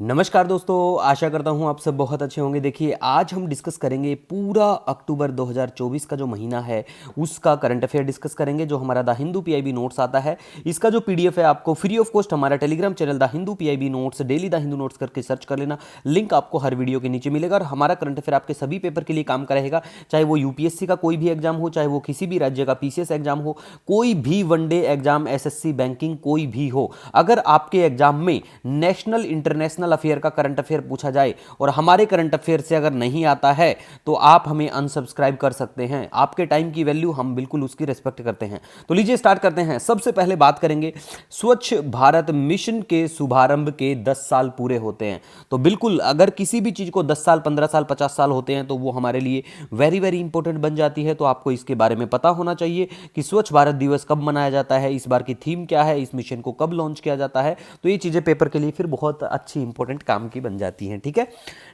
नमस्कार दोस्तों, आशा करता हूँ आप सब बहुत अच्छे होंगे। देखिए, आज हम डिस्कस करेंगे पूरा अक्टूबर 2024 का जो महीना है उसका करंट अफेयर डिस्कस करेंगे, जो हमारा द हिंदू पीआईबी नोट्स आता है। इसका जो पीडीएफ है आपको फ्री ऑफ कॉस्ट हमारा Telegram channel the Hindu PIB notes, daily the Hindu notes करके सर्च कर लेना। लिंक आपको हर वीडियो के नीचे मिलेगा। और हमारा करंट अफेयर आपके सभी पेपर के लिए काम का रहेगा, चाहे वो यूपीएससी का कोई भी एग्जाम हो, चाहे वो किसी भी राज्य का पीसीएस एग्जाम हो, कोई भी वनडे एग्जाम, एसएससी, बैंकिंग, कोई भी हो। अगर आपके एग्जाम में नेशनल इंटरनेशनल अफेयर का करंट अफेयर पूछा जाए और हमारे करंट अफेयर से अगर नहीं आता है तो आप हमें अनसब्सक्राइब कर सकते हैं। आपके टाइम की वैल्यू हम बिल्कुल उसकी रिस्पेक्ट करते हैं। तो लीजिए स्टार्ट करते हैं। सबसे पहले बात करेंगे, स्वच्छ भारत मिशन के शुभारंभ के 10 साल पूरे होते हैं। तो बिल्कुल, अगर किसी भी चीज को 10 साल, 15 साल, 50 साल होते हैं तो वो हमारे लिए वेरी वेरी इंपॉर्टेंट बन जाती है। तो आपको इसके बारे में पता होना चाहिए कि स्वच्छ भारत दिवस कब मनाया जाता है, इस बार की थीम क्या है, इस मिशन को कब लॉन्च किया जाता है। तो ये चीजें पेपर के लिए फिर बहुत अच्छी इंपॉर्टेंट काम की बन जाती हैं। ठीक है,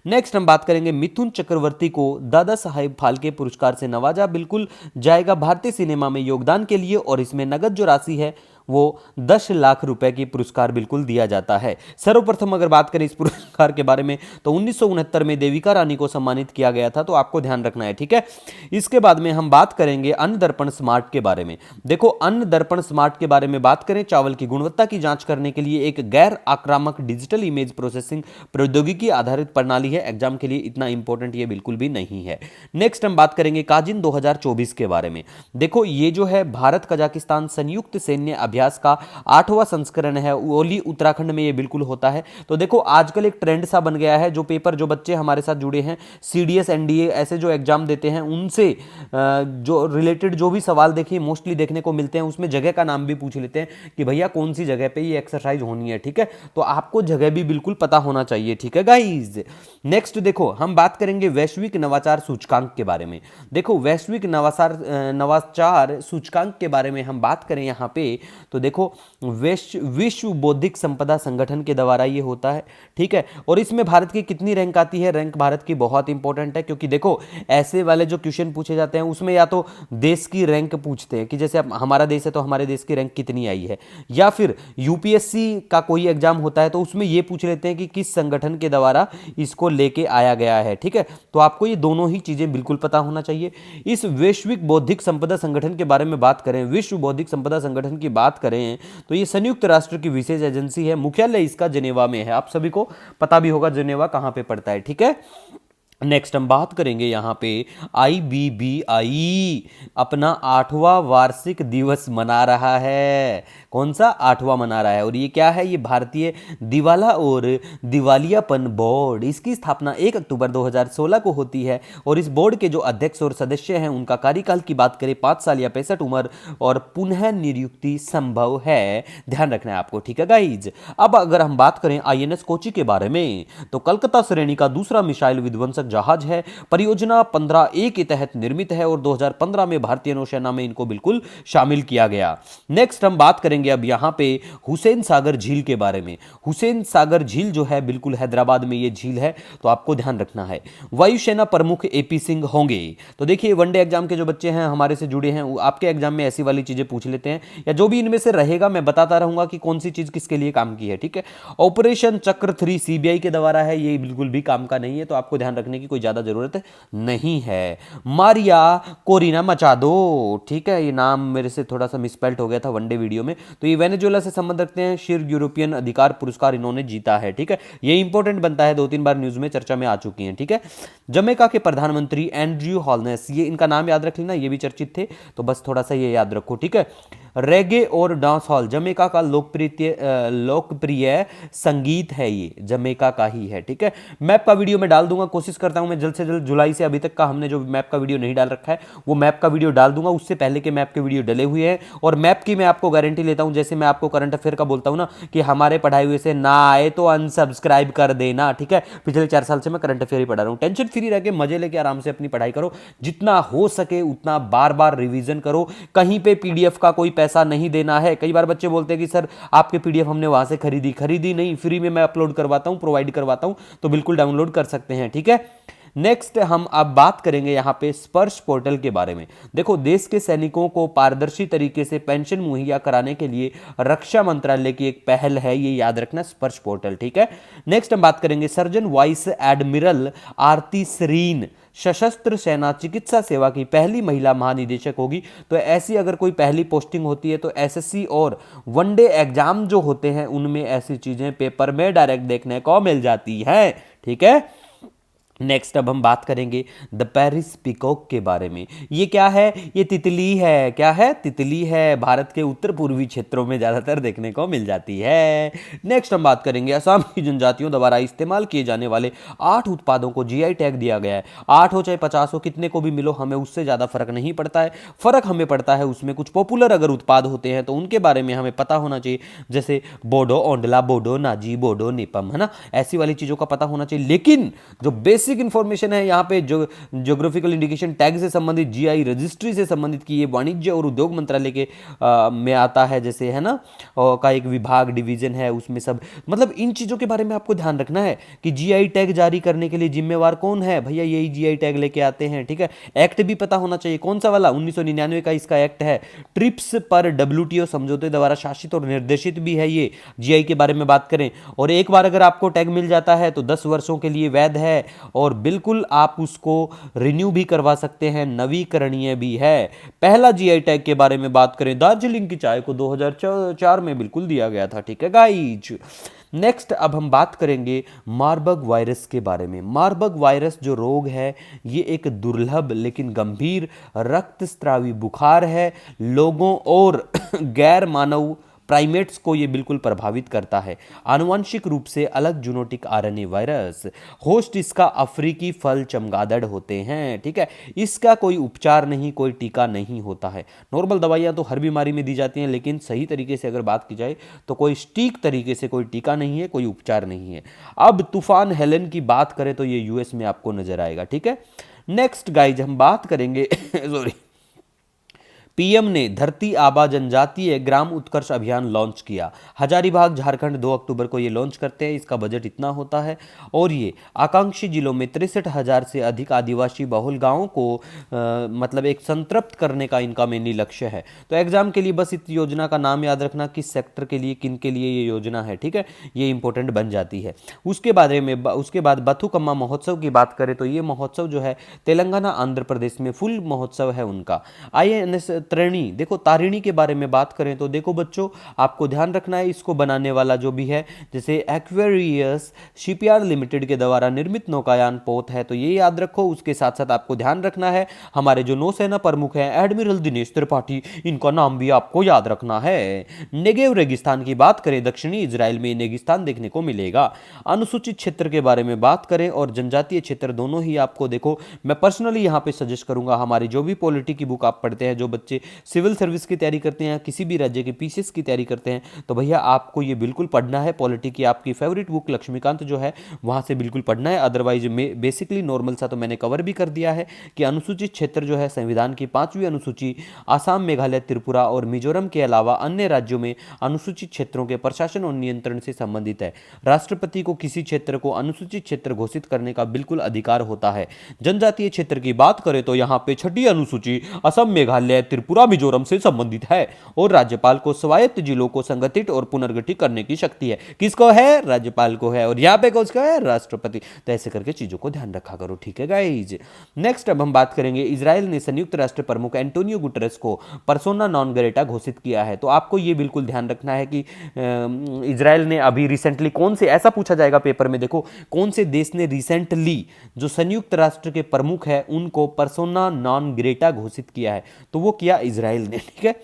नेक्स्ट हम बात करेंगे, मिथुन चक्रवर्ती को दादा साहेब फाल्के पुरस्कार से नवाजा बिल्कुल जाएगा भारतीय सिनेमा में योगदान के लिए, और इसमें नगद जो राशि है वो 10 लाख रुपए की पुरस्कार बिल्कुल दिया जाता है। सर्वप्रथम अगर बात करें इस पुरस्कार के बारे में तो 1969 में देविका रानी को सम्मानित किया गया था। तो आपको ध्यान रखना है। ठीक है, इसके बाद में हम बात करेंगे अन्न दर्पण स्मार्ट के बारे में। देखो, अन्न दर्पण स्मार्ट के बारे में बात करें, चावल की गुणवत्ता की जांच करने के लिए एक गैर आक्रामक डिजिटल इमेज प्रोसेसिंग प्रौद्योगिकी आधारित प्रणाली है। एग्जाम के लिए इतना इंपॉर्टेंट ये बिल्कुल भी नहीं है। नेक्स्ट हम बात करेंगे काजिन 2024 के बारे में। देखो, ये जो है भारत कजाकिस्तान संयुक्त सैन्य अभ्यास का 8वां संस्करण है। ओली उत्तराखंड में ये बिल्कुल होता है। तो देखो, आजकल एक ट्रेंड सा बन गया है, जो पेपर जो बच्चे हमारे साथ जुड़े हैं, सीडीएस एनडीए ऐसे जो एग्जाम देते हैं, उनसे जो रिलेटेड जो भी सवाल देखिए मोस्टली देखने को मिलते हैं, उसमें जगह का नाम भी पूछ लेते हैं कि भैया कौन सी जगह पे ये एक्सरसाइज होनी है। ठीक है, तो आपको जगह भी बिल्कुल पता होना चाहिए। ठीक है गाइज, नेक्स्ट देखो हम बात करेंगे वैश्विक नवाचार सूचकांक के बारे में। देखो, वैश्विक नवाचार सूचकांक के बारे में हम बात करें यहाँ पे, तो देखो विश्व बौद्धिक संपदा संगठन के द्वारा ये होता है। ठीक है, और इसमें भारत की कितनी रैंक आती है? रैंक भारत की बहुत इंपॉर्टेंट है, क्योंकि देखो ऐसे वाले जो क्वेश्चन पूछे जाते हैं उसमें या तो देश की रैंक पूछते हैं कि जैसे अब हमारा देश है तो हमारे देश की रैंक कितनी आई है, या फिर यूपीएससी का कोई एग्जाम होता है तो उसमें ये पूछ लेते हैं कि किस संगठन के द्वारा इसको लेके आया गया है। ठीक है, तो आपको ये दोनों ही चीजें बिल्कुल पता होना चाहिए। इस वैश्विक बौद्धिक संपदा संगठन के बारे में बात करें, विश्व बौद्धिक संपदा संगठन की बात करें, तो ये संयुक्त राष्ट्र की विशेष एजेंसी है। मुख्यालय इसका जेनेवा में है। आप सभी को पता भी होगा जेनेवा कहां पे पड़ता है। ठीक है, नेक्स्ट हम बात करेंगे यहाँ पे आईबीबीआई अपना 8वां वार्षिक दिवस मना रहा है। कौन सा? 8वां मना रहा है। और ये क्या है? ये भारतीय दिवाला और दिवालियापन बोर्ड। इसकी स्थापना 1 अक्टूबर 2016 को होती है। और इस बोर्ड के जो अध्यक्ष और सदस्य हैं उनका कार्यकाल की बात करें 5 साल या 65 उम्र, और पुनः नियुक्ति संभव है। ध्यान रखना है आपको। ठीक है गाइज, अब अगर हम बात करें आईएनएस कोची के बारे में, तो कलकत्ता श्रेणी का दूसरा मिसाइल विध्वंसक जहाज है। परियोजना 15A के तहत निर्मित है और 2015 में भारतीय नौसेना में इनको बिल्कुल शामिल किया गया। नेक्स्ट हम बात करेंगे अब यहाँ पे हुसैन सागर झील के बारे में। हुसैन सागर झील जो है बिल्कुल हैदराबाद में ये झील है, तो आपको ध्यान रखना है। वायुसेना प्रमुख एपी सिंह होंगे। तो देखिए, वनडे एग्जाम के जो बच्चे हैं हमारे से जुड़े हैं, आपके एग्जाम में ऐसी वाली चीजें पूछ लेते हैं, या जो भी इनमें से रहेगा मैं बताता रहूंगा कि कौन सी चीज किसके लिए काम की है। ठीक है, ऑपरेशन चक्र 3 सीबीआई के द्वारा है, ये बिल्कुल भी काम का नहीं है, तो आपको ध्यान रखने की कोई ज्यादा जरूरत नहीं है। मारिया कोरिना मचादो, ठीक है, ये नाम मेरे से थोड़ा सा मिसपेल्ट हो गया था वनडे वीडियो में। तो ये वेनेजुएला से संबंध रखते हैं। शीर्ष यूरोपियन अधिकार पुरस्कार इन्होंने जीता है। ठीक है, ये इंपॉर्टेंट बनता है, 2-3 बार न्यूज में चर्चा में आ चुकी हैं। ठीक है, जमैका के प्रधानमंत्री एंड्रयू हॉलनेस, ये इनका नाम याद रख लेना, ये भी चर्चित थे, तो बस थोड़ा सा ये याद रखो। ठीक है, रेगे और डांस हॉल जमैका का लोकप्रिय संगीत है, ये जमैका का ही है। ठीक है, मैप का वीडियो मैं डाल दूंगा, कोशिश करता हूं मैं जल्द से जल्द। जुलाई से अभी तक का हमने जो मैप का वीडियो नहीं डाल रखा है वो मैप का वीडियो डाल दूंगा। उससे पहले के मैप के वीडियो डले हुए हैं, और मैप की मैं आपको गारंटी लेता हूं, जैसे मैं आपको करंट अफेयर का बोलता हूं ना कि हमारे पढ़ाई हुए से ना आए तो अनसब्सक्राइब कर देना। ठीक है, पिछले 4 साल से मैं करंट अफेयर ही पढ़ा रहा हूं। टेंशन फ्री रह के मजे लेके आराम से अपनी पढ़ाई करो, जितना हो सके उतना बार बार रिवीजन करो। कहीं पे पीडीएफ का कोई पैसा नहीं देना है। कई बार बच्चे बोलते हैं कि सर आपके पीडीएफ हमने वहां से खरीदी नहीं, फ्री में मैं अपलोड करवाता हूं, प्रोवाइड करवाता हूं, तो बिल्कुल डाउनलोड कर सकते हैं। ठीक है, नेक्स्ट हम अब बात करेंगे यहाँ पे स्पर्श पोर्टल के बारे में। देखो, देश के सैनिकों को पारदर्शी तरीके से पेंशन मुहैया कराने के लिए रक्षा मंत्रालय की एक पहल है, ये याद रखना, स्पर्श पोर्टल, ठीक है। नेक्स्ट हम बात करेंगे सर्जन वाइस एडमिरल आरती सरीन सशस्त्र सेना चिकित्सा सेवा की पहली महिला महानिदेशक होगी। तो ऐसी अगर कोई पहली पोस्टिंग होती है तो एसएससी और वनडे एग्जाम जो होते हैं उनमें ऐसी चीजें पेपर में डायरेक्ट देखने को मिल जाती हैं, ठीक है। नेक्स्ट अब हम बात करेंगे द पेरिस पीकॉक के बारे में। ये क्या है? ये तितली है। क्या है? तितली है। भारत के उत्तर पूर्वी क्षेत्रों में ज़्यादातर देखने को मिल जाती है। नेक्स्ट हम बात करेंगे असम की जनजातियों द्वारा इस्तेमाल किए जाने वाले 8 उत्पादों को जीआई टैग दिया गया है। 8 हो चाहे 50 हो, कितने को भी मिलो, हमें उससे ज़्यादा फर्क नहीं पड़ता है। फर्क हमें पड़ता है उसमें कुछ पॉपुलर अगर उत्पाद होते हैं तो उनके बारे में हमें पता होना चाहिए, जैसे बोडो ओंडला, बोडो नाजी, बोडो निपम, है ना, ऐसी वाली चीज़ों का पता होना चाहिए। लेकिन जो बेसिक इंफॉर्मेशन है यहाँ पे, जो ज्योग्राफिकल इंडिकेशन टैग से संबंधित, जीआई रजिस्ट्री से संबंधित, की ये वाणिज्य और उद्योग मंत्रालय के में आता है, जैसे है ना, का एक विभाग डिवीजन है, उसमें सब, मतलब इन चीजों के बारे में आपको ध्यान रखना है कि जीआई टैग जारी करने के लिए जिम्मेवार कौन है भैया, यही जीआई टैग लेके आते हैं, ठीक है। एक्ट भी पता होना चाहिए, कौन सा वाला, 1999 का इसका एक्ट है। ट्रिप्स पर डब्ल्यूटीओ समझौते द्वारा शासित और निर्देशित भी है ये। जीआई के बारे में बात करें, और एक बार अगर आपको टैग मिल जाता है तो 10 वर्षों के लिए वैध है, और बिल्कुल आप उसको रिन्यू भी करवा सकते हैं, नवीकरणीय भी है। पहला जीआई टैग के बारे में बात करें, दार्जिलिंग की चाय को 2004 में बिल्कुल दिया गया था, ठीक है गाइज। नेक्स्ट अब हम बात करेंगे मार्बर्ग वायरस के बारे में। मार्बर्ग वायरस जो रोग है, ये एक दुर्लभ लेकिन गंभीर रक्तस्रावी बुखार है। लोगों और गैर मानव प्राइमेट्स को ये बिल्कुल प्रभावित करता है। आनुवंशिक रूप से अलग जूनोटिक आरएनए वायरस। होस्ट इसका अफ्रीकी फल चमगादड़ होते हैं, ठीक है। इसका कोई उपचार नहीं, कोई टीका नहीं होता है। नॉर्मल दवाइयाँ तो हर बीमारी में दी जाती हैं, लेकिन सही तरीके से अगर बात की जाए तो कोई सटीक तरीके से कोई टीका नहीं है, कोई उपचार नहीं है। अब तूफान हेलेन की बात करें तो ये यूएस में आपको नजर आएगा, ठीक है। नेक्स्ट गाइज हम बात करेंगे सॉरी, पीएम ने धरती आबा जनजातीय ग्राम उत्कर्ष अभियान लॉन्च किया। हजारीबाग झारखंड 2 अक्टूबर को ये लॉन्च करते हैं। इसका बजट इतना होता है, और ये आकांक्षी जिलों में 63,000 से अधिक आदिवासी बहुल गांवों को मतलब एक संतृप्त करने का इनका मेनली लक्ष्य है। तो एग्जाम के लिए बस इस योजना का नाम याद रखना, किस सेक्टर के लिए, किन के लिए ये योजना है, ठीक है, ये इंपॉर्टेंट बन जाती है। उसके बाद बथुकम्मा महोत्सव की बात करें तो ये महोत्सव जो है तेलंगाना आंध्र प्रदेश में फुल महोत्सव है उनका। आईएनएस त्रिणी, देखो तारिणी के बारे में बात करें तो देखो बच्चों, आपको ध्यान रखना है, इसको बनाने वाला जो भी है, जैसे एक्वेरियस शिपयार्ड लिमिटेड के द्वारा निर्मित नौकायान पोत है, तो ये याद रखो। उसके साथ साथ आपको ध्यान रखना है हमारे जो नौसेना प्रमुख हैं एडमिरल दिनेश त्रिपाठी, इनका नाम भी आपको याद रखना है। नेगेव रेगिस्तान की बात करें, दक्षिणी इजराइल में रेगिस्तान देखने को मिलेगा। अनुसूचित क्षेत्र के बारे में बात करें और जनजातीय क्षेत्र, दोनों ही आपको, देखो मैं पर्सनली यहाँ पे सजेस्ट करूंगा, हमारी जो भी पॉलिटी की बुक आप पढ़ते हैं, जो बच्चे सिविल सर्विस की तैयारी करते हैं, किसी भी राज्य के पीसीएस की तैयारी करते हैं, तो भैया आपको ये बिल्कुल पढ़ना है। पॉलिटी की आपकी फेवरेट बुक लक्ष्मीकांत जो है, वहां से बिल्कुल पढ़ना है। अदरवाइज बेसिकली नॉर्मल सा तो मैंने कवर भी कर दिया है कि अनुसूचित क्षेत्र जो है संविधान की 5वीं अनुसूची आसाम, मेघालय, त्रिपुरा और मिजोरम के अलावा अन्य राज्यों में अनुसूचित क्षेत्रों के प्रशासन और नियंत्रण से संबंधित है। राष्ट्रपति को किसी क्षेत्र को अनुसूचित क्षेत्र घोषित करने का बिल्कुल अधिकार होता है। जनजातीय क्षेत्र की बात करें तो यहाँ पे 6ठी अनुसूची असम, मेघालय, त्रिपुरा, मिजोरम से संबंधित है, और राज्यपाल को स्वायत्त जिलों को संगठित और पुनर्गठित करने की शक्ति है। किसको है? राज्यपाल को है। और यहाँ पे किसका है? राष्ट्रपति। तो ऐसे करके चीजों को ध्यान रखा करो, ठीक है गाइज। नेक्स्ट अब हम बात करेंगे, इजराइल ने संयुक्त राष्ट्र प्रमुख एंटोनियो गुटेरेस को पर्सोना नॉन ग्रेटा घोषित किया है। तो आपको ये बिल्कुल ध्यान रखना है कि इजराइल ने अभी रिसेंटली कौन से, ऐसा पूछा जाएगा पेपर में, देखो कौन से देश ने रिसेंटली जो संयुक्त राष्ट्र के प्रमुख है उनको पर्सोना नॉन ग्रेटा घोषित किया है, तो वो किया इजराइल ने, ठीक है।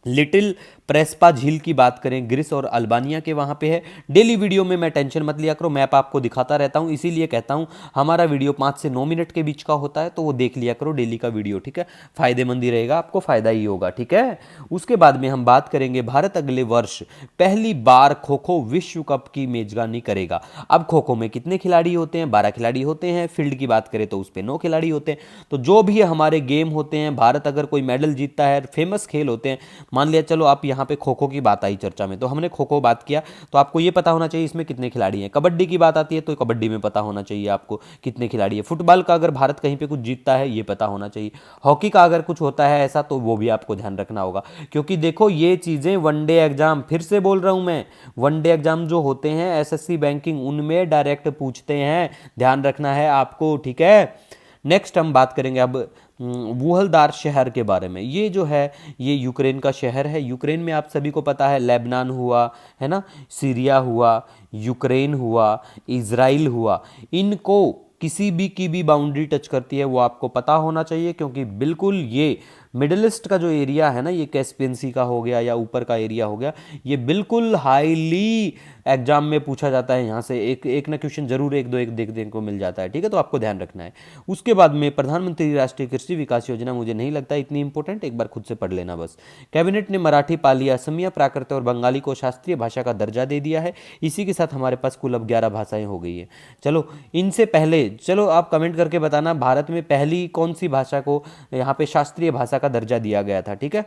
लिटिल प्रेस्पा झील की बात करें, ग्रीस और अल्बानिया के वहां पे है। डेली वीडियो में मैं टेंशन मत लिया करो, मैप आपको दिखाता रहता हूं, इसीलिए कहता हूं हमारा वीडियो 5 से 9 मिनट के बीच का होता है, तो वो देख लिया करो डेली का वीडियो, ठीक है। फायदेमंद ही रहेगा, आपको फायदा ही होगा, ठीक है। उसके बाद में हम बात करेंगे, भारत अगले वर्ष पहली बार खो खो विश्व कप की मेजबानी करेगा। अब खो खो में कितने खिलाड़ी होते हैं? 12 खिलाड़ी होते हैं। फील्ड की बात करें तो उस पर 9 खिलाड़ी होते हैं। तो जो भी हमारे गेम होते हैं, भारत अगर कोई मेडल जीतता है, फेमस खेल होते हैं, मान लिया चलो आप यहाँ पे खो खो की बात आई चर्चा में, तो हमने खो खो बात किया, तो आपको ये पता होना चाहिए इसमें कितने खिलाड़ी हैं। कबड्डी की बात आती है तो कबड्डी में पता होना चाहिए आपको कितने खिलाड़ी हैं। फुटबॉल का अगर भारत कहीं पे कुछ जीतता है ये पता होना चाहिए। हॉकी का अगर कुछ होता है ऐसा तो वो भी आपको ध्यान रखना होगा, क्योंकि देखो ये चीज़ें वनडे एग्जाम, फिर से बोल रहा हूँ मैं, वनडे एग्जाम जो होते हैं एसएससी बैंकिंग उनमें डायरेक्ट पूछते हैं, ध्यान रखना है आपको, ठीक है। नेक्स्ट हम बात करेंगे अब वुहलदार शहर के बारे में। ये जो है ये यूक्रेन का शहर है। यूक्रेन में आप सभी को पता है लेबनान हुआ है ना, सीरिया हुआ, यूक्रेन हुआ, इजराइल हुआ, इनको किसी भी की भी बाउंड्री टच करती है वो आपको पता होना चाहिए, क्योंकि बिल्कुल ये मिडिल ईस्ट का जो एरिया है ना, ये कैस्पियन सी का हो गया या ऊपर का एरिया हो गया, ये बिल्कुल हाईली एग्जाम में पूछा जाता है। यहाँ से एक ना क्वेश्चन जरूर एक दो एक देखने को मिल जाता है, ठीक है, तो आपको ध्यान रखना है। उसके बाद में प्रधानमंत्री राष्ट्रीय कृषि विकास योजना मुझे नहीं लगता इतनी इंपॉर्टेंट, एक बार खुद से पढ़ लेना बस। कैबिनेट ने मराठी, पाली, असमिया, प्राकृत और बंगाली को शास्त्रीय भाषा का दर्जा दे दिया है। इसी के साथ हमारे पास कुल अब 11 भाषाएं हो गई है। चलो इनसे पहले, चलो आप कमेंट करके बताना भारत में पहली कौन सी भाषा को यहाँ पे शास्त्रीय भाषा का दर्जा दिया गया था, ठीक है।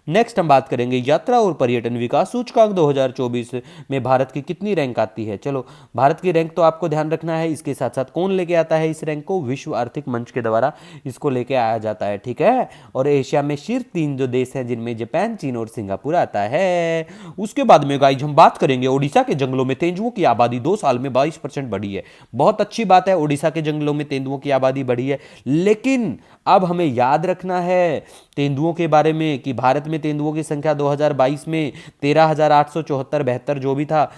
नेक्स्ट हम बात करेंगे यात्रा और पर्यटन विकास सूचकांक 2024 में भारत की कितनी रैंक आती है। चलो भारत की रैंक तो आपको ध्यान रखना है, इसके साथ साथ कौन लेके आता है इस रैंक को, विश्व आर्थिक मंच के द्वारा इसको लेके आया जाता है, ठीक है। और एशिया में शीर्ष 3 जो देश हैं जिनमें जापान, चीन और सिंगापुर आता है। उसके बाद में गाइस हम बात करेंगे ओडिशा के जंगलों में तेंदुओं की आबादी 2 साल में 22% बढ़ी है। बहुत अच्छी बात है, ओडिशा के जंगलों में तेंदुओं की आबादी बढ़ी है, लेकिन अब हमें याद रखना है तेंदुओं के बारे में कि भारत में तेंदुओं की संख्या 2022 में 13,874 जो भी था,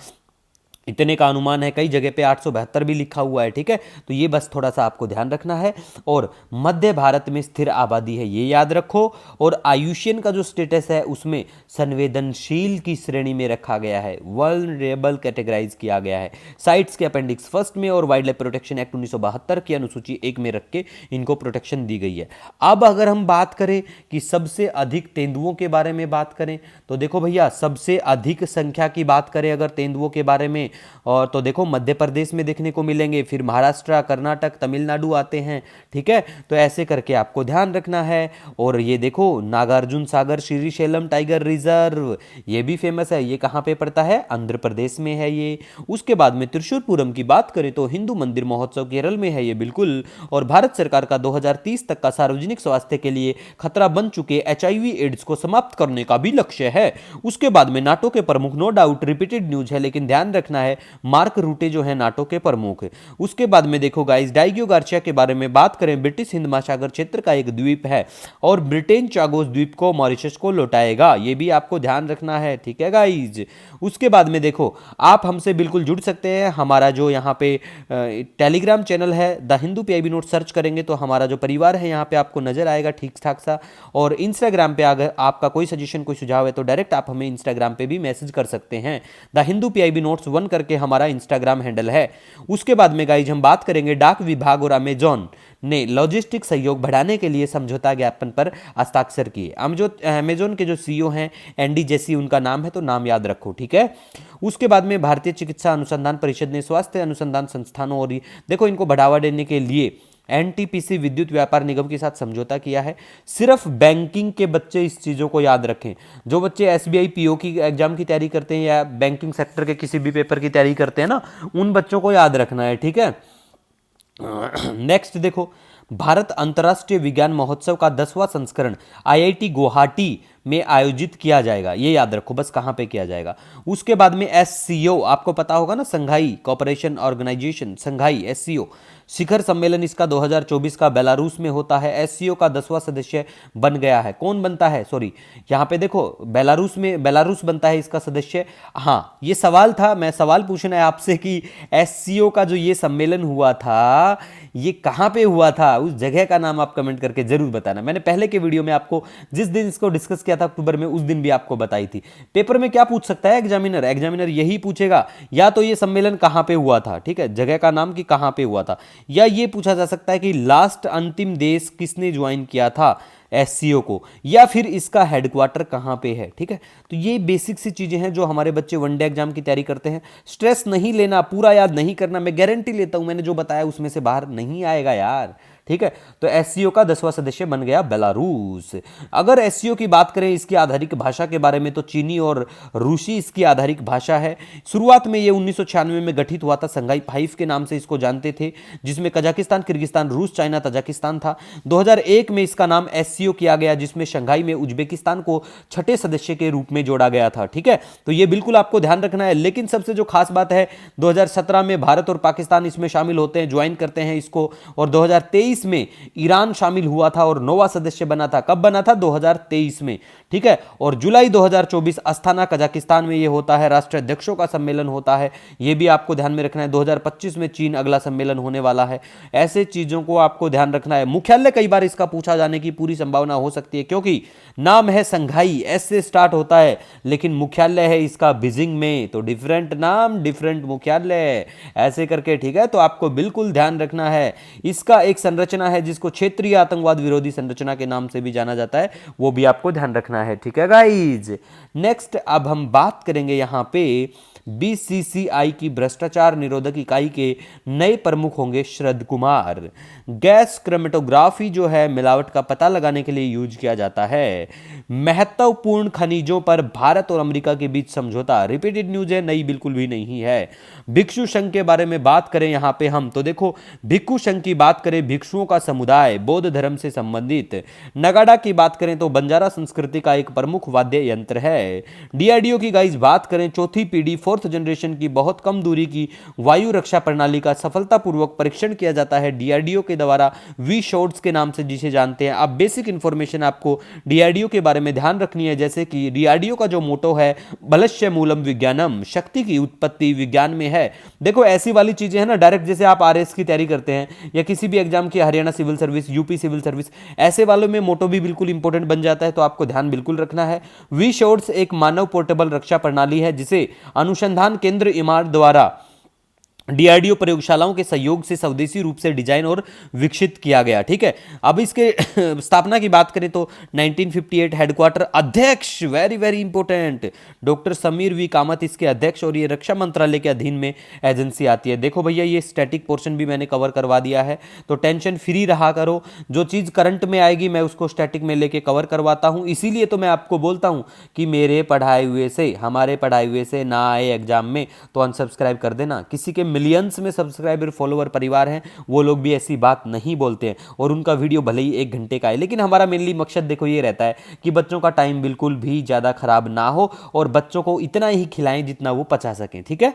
इतने का अनुमान है, कई जगह पे 872 भी लिखा हुआ है, ठीक है। तो ये बस थोड़ा सा आपको ध्यान रखना है। और मध्य भारत में स्थिर आबादी है, ये याद रखो। और आयुष्यन का जो स्टेटस है उसमें संवेदनशील की श्रेणी में रखा गया है, वल्नरेबल कैटेगराइज किया गया है। साइट्स के अपेंडिक्स फर्स्ट में और वाइल्ड लाइफ प्रोटेक्शन एक्ट 1972 की अनुसूची 1 में रख के इनको प्रोटेक्शन दी गई है। अब अगर हम बात करें कि सबसे अधिक तेंदुओं के बारे में बात करें, तो देखो भैया सबसे अधिक संख्या की बात करें अगर तेंदुओं के बारे में, और तो देखो मध्य प्रदेश में देखने को मिलेंगे, फिर महाराष्ट्र, कर्नाटक, तमिलनाडु आते हैं, ठीक है। तो ऐसे करके आपको ध्यान रखना है। और ये देखो नागार्जुन सागर श्रीशैलम टाइगर रिजर्व, ये भी फेमस है, ये कहाँ पे पड़ता है, आंध्र प्रदेश में है ये। उसके बाद में त्रिशूरपुरम की बात करें तो हिंदू मंदिर महोत्सव केरल में है ये, बिल्कुल। और भारत सरकार का 2030 तक का सार्वजनिक स्वास्थ्य के लिए खतरा बन चुके HIV एड्स को समाप्त करने का भी लक्ष्य है। उसके बाद में नाटो के प्रमुख, नो डाउट रिपीटेड न्यूज है लेकिन ध्यान रखना है, मार्क रूटे जो है नाटो के प्रमुख। उसके बाद में देखो गाइस डाइगियो गार्सिया के बारे में बात करें, ब्रिटिश हिंद महासागर क्षेत्र का एक द्वीप है और ब्रिटेन चागोस द्वीप को मॉरिशस को लौटाएगा, ये भी आपको ध्यान रखना है, ठीक है गाइस। उसके बाद में देखो आप हमसे बिल्कुल जुड़ सकते हैं, हमारा जो यहाँ पे टेलीग्राम चैनल है the Hindu PIB note search करेंगे तो हमारा जो परिवार है यहाँ पे आपको नजर आएगा ठीक ठाक सा। और इंस्टाग्राम पे अगर आपका कोई सजेशन, कोई सुझाव है तो डायरेक्ट आप हमें इंस्टाग्राम पे भी मैसेज कर सकते हैं। द हिंदू PIB नोट्स 1 करके हमारा इंस्टाग्राम हैंडल है। उसके बाद में गाइज हम बात करेंगे डाक विभाग और अमेजॉन ने लॉजिस्टिक सहयोग बढ़ाने के लिए समझौता ज्ञापन पर हस्ताक्षर किए। अमेजॉन के जो CEO हैं एंडी जेसी उनका नाम है, तो नाम याद रखो, ठीक है। उसके बाद में भारतीय चिकित्सा अनुसंधान परिषद ने स्वास्थ्य अनुसंधान संस्थानों और देखो इनको बढ़ावा देने के लिए NTPC विद्युत व्यापार निगम के साथ समझौता किया है। सिर्फ बैंकिंग के बच्चे इस चीज़ों को याद रखें, जो बच्चे SBI PO की एग्जाम की तैयारी करते हैं या बैंकिंग सेक्टर के किसी भी पेपर की तैयारी करते हैं ना, उन बच्चों को याद रखना है, ठीक है। नेक्स्ट देखो भारत अंतर्राष्ट्रीय विज्ञान महोत्सव का 10वां संस्करण IIT गुवाहाटी में आयोजित किया जाएगा, ये याद रखो बस कहाँ पे किया जाएगा। उसके बाद में SCO आपको पता होगा ना, संघाई कोऑपरेशन ऑर्गेनाइजेशन, संघाई SCO शिखर सम्मेलन इसका 2024 का बेलारूस में होता है। SCO का 10वां सदस्य बन गया है, कौन बनता है, सॉरी यहाँ पे देखो बेलारूस बनता है इसका सदस्य। हाँ ये सवाल था, मैं सवाल पूछना है आपसे कि SCO का जो ये सम्मेलन हुआ था ये कहाँ पे हुआ था, उस जगह का नाम आप कमेंट करके जरूर बताना। मैंने पहले के वीडियो में आपको जिस दिन इसको डिस्कस किया था अक्टूबर में, उस दिन भी आपको बताई थी। पेपर में क्या पूछ सकता है एग्जामिनर यही पूछेगा, या तो ये सम्मेलन कहाँ पे हुआ था, ठीक है, जगह का नाम कि कहाँ पे हुआ था, या ये पूछा जा सकता है कि लास्ट अंतिम देश किसने ज्वाइन किया था SCO को, या फिर इसका हेडक्वार्टर कहाँ पे है, ठीक है। तो ये बेसिक सी चीजें हैं जो हमारे बच्चे वनडे एग्जाम की तैयारी करते हैं। स्ट्रेस नहीं लेना, पूरा याद नहीं करना, मैं गारंटी लेता हूं मैंने जो बताया उसमें से बाहर नहीं आएगा यार, ठीक है। तो एससीओ का 10वां सदस्य बन गया बेलारूस। अगर एससीओ की बात करें इसकी आधारिक भाषा के बारे में, तो चीनी और रूसी इसकी आधारिक भाषा है। शुरुआत में ये 1996 में गठित हुआ था, संघाई 5 के नाम से इसको जानते थे, जिसमें कजाकिस्तान, किर्गिस्तान, रूस, चाइना, तजाकिस्तान था। 2001 में इसका नाम एससीओ किया गया, जिसमें शंघाई में उज्बेकिस्तान को छठे सदस्य के रूप में जोड़ा गया था, ठीक है। तो ये बिल्कुल आपको ध्यान रखना है। लेकिन सबसे जो खास बात है, 2017 में भारत और पाकिस्तान इसमें शामिल होते हैं, ज्वाइन करते हैं इसको, और 2023 में ईरान शामिल हुआ था और 9वां सदस्य बना था। कब बना था? 2023 में, ठीक है। और जुलाई 2024 अस्थाना कजाकिस्तान में ये होता है, राष्ट्राध्यक्षों का सम्मेलन होता है, ये भी आपको ध्यान में रखना है। 2025 में चीन अगला सम्मेलन होने वाला है। ऐसे चीजों को आपको ध्यान रखना है। मुख्यालय कई बार इसका पूछा जाने की पूरी संभावना हो सकती है, क्योंकि नाम है संघाई, एस से स्टार्ट होता है, लेकिन मुख्यालय है इसका बीजिंग में, तो डिफरेंट नाम डिफरेंट मुख्यालय, ऐसे करके, ठीक है। तो आपको बिल्कुल ध्यान रखना है। इसका एक संरचना है जिसको क्षेत्रीय आतंकवाद विरोधी संरचना के नाम से भी जाना जाता है, वो भी आपको ध्यान रखना है, ठीक है गाइज। नेक्स्ट अब हम बात करेंगे यहां पे बीसीसीआई की भ्रष्टाचार निरोधक इकाई के नए प्रमुख होंगे शरद कुमार। गैस क्रोमेटोग्राफी जो है मिलावट का पता लगाने के लिए यूज किया जाता है। महत्वपूर्ण खनिजों पर भारत और अमेरिका के बीच समझौता, रिपीटेड न्यूज है, नई बिल्कुल भी नहीं है। भिक्षु संघ के बारे में बात करें यहां पे हम, तो देखो भिक्षु संघ की बात करें, भिक्षुओं का समुदाय, बौद्ध धर्म से संबंधित। नगाड़ा की बात करें तो बंजारा संस्कृति का एक प्रमुख वाद्य यंत्र है। डीआरडीओ की गाइस बात करें, चौथी पीढ़ी 4th जनरेशन की बहुत कम दूरी की वायु रक्षा प्रणाली का सफलतापूर्वक परीक्षण किया जाता है डीआरडीओ के द्वारा, वी शॉट्स के नाम से जिसे जानते हैं। अब बेसिक इंफॉर्मेशन आपको डीआरडीओ के बारे में ध्यान रखनी है, जैसे कि डीआरडीओ का जो मोटो है बलश्य मूलम विज्ञानम, शक्ति की उत्पत्ति विज्ञान में है। देखो ऐसी वाली चीजें हैं ना, डायरेक्ट जैसे आप आरएस की तैयारी करते हैं या किसी भी एग्जाम की, Haryana civil service, UP civil service, ऐसे वालों में मोटो भी बिल्कुल इंपॉर्टेंट बन जाता है, तो आपको ध्यान बिल्कुल रखना है। वी शॉट्स एक मानव पोर्टेबल रक्षा प्रणाली है जिसे अनुसंधान केंद्र इमारत द्वारा डीआरडीओ प्रयोगशालाओं के सहयोग से स्वदेशी रूप से डिजाइन और विकसित किया गया, ठीक है। अब इसके स्थापना की बात करें तो 1958 हेडक्वार्टर अध्यक्ष, very very important, doctor Samir V Kamat इसके अध्यक्ष, और ये रक्षा मंत्रालय के अधीन में एजेंसी आती है। देखो भैया ये स्टैटिक पोर्शन भी मैंने कवर करवा दिया है, तो टेंशन फ्री रहा करो। जो चीज करंट में आएगी मैं उसको स्टैटिक में लेके कवर करवाता हूं, इसीलिए तो मैं आपको बोलता हूं कि मेरे पढ़ाए हुए से, हमारे पढ़ाए हुए से ना आए एग्जाम में तो अनसब्सक्राइब कर देना। किसी के मिलियंस में सब्सक्राइबर फॉलोअर परिवार हैं, वो लोग भी ऐसी बात नहीं बोलते हैं, और उनका वीडियो भले ही 1 घंटे का है, लेकिन हमारा मेनली मकसद देखो ये रहता है कि बच्चों का टाइम बिल्कुल भी ज्यादा खराब ना हो और बच्चों को इतना ही खिलाएं जितना वो पचा सकें, ठीक है।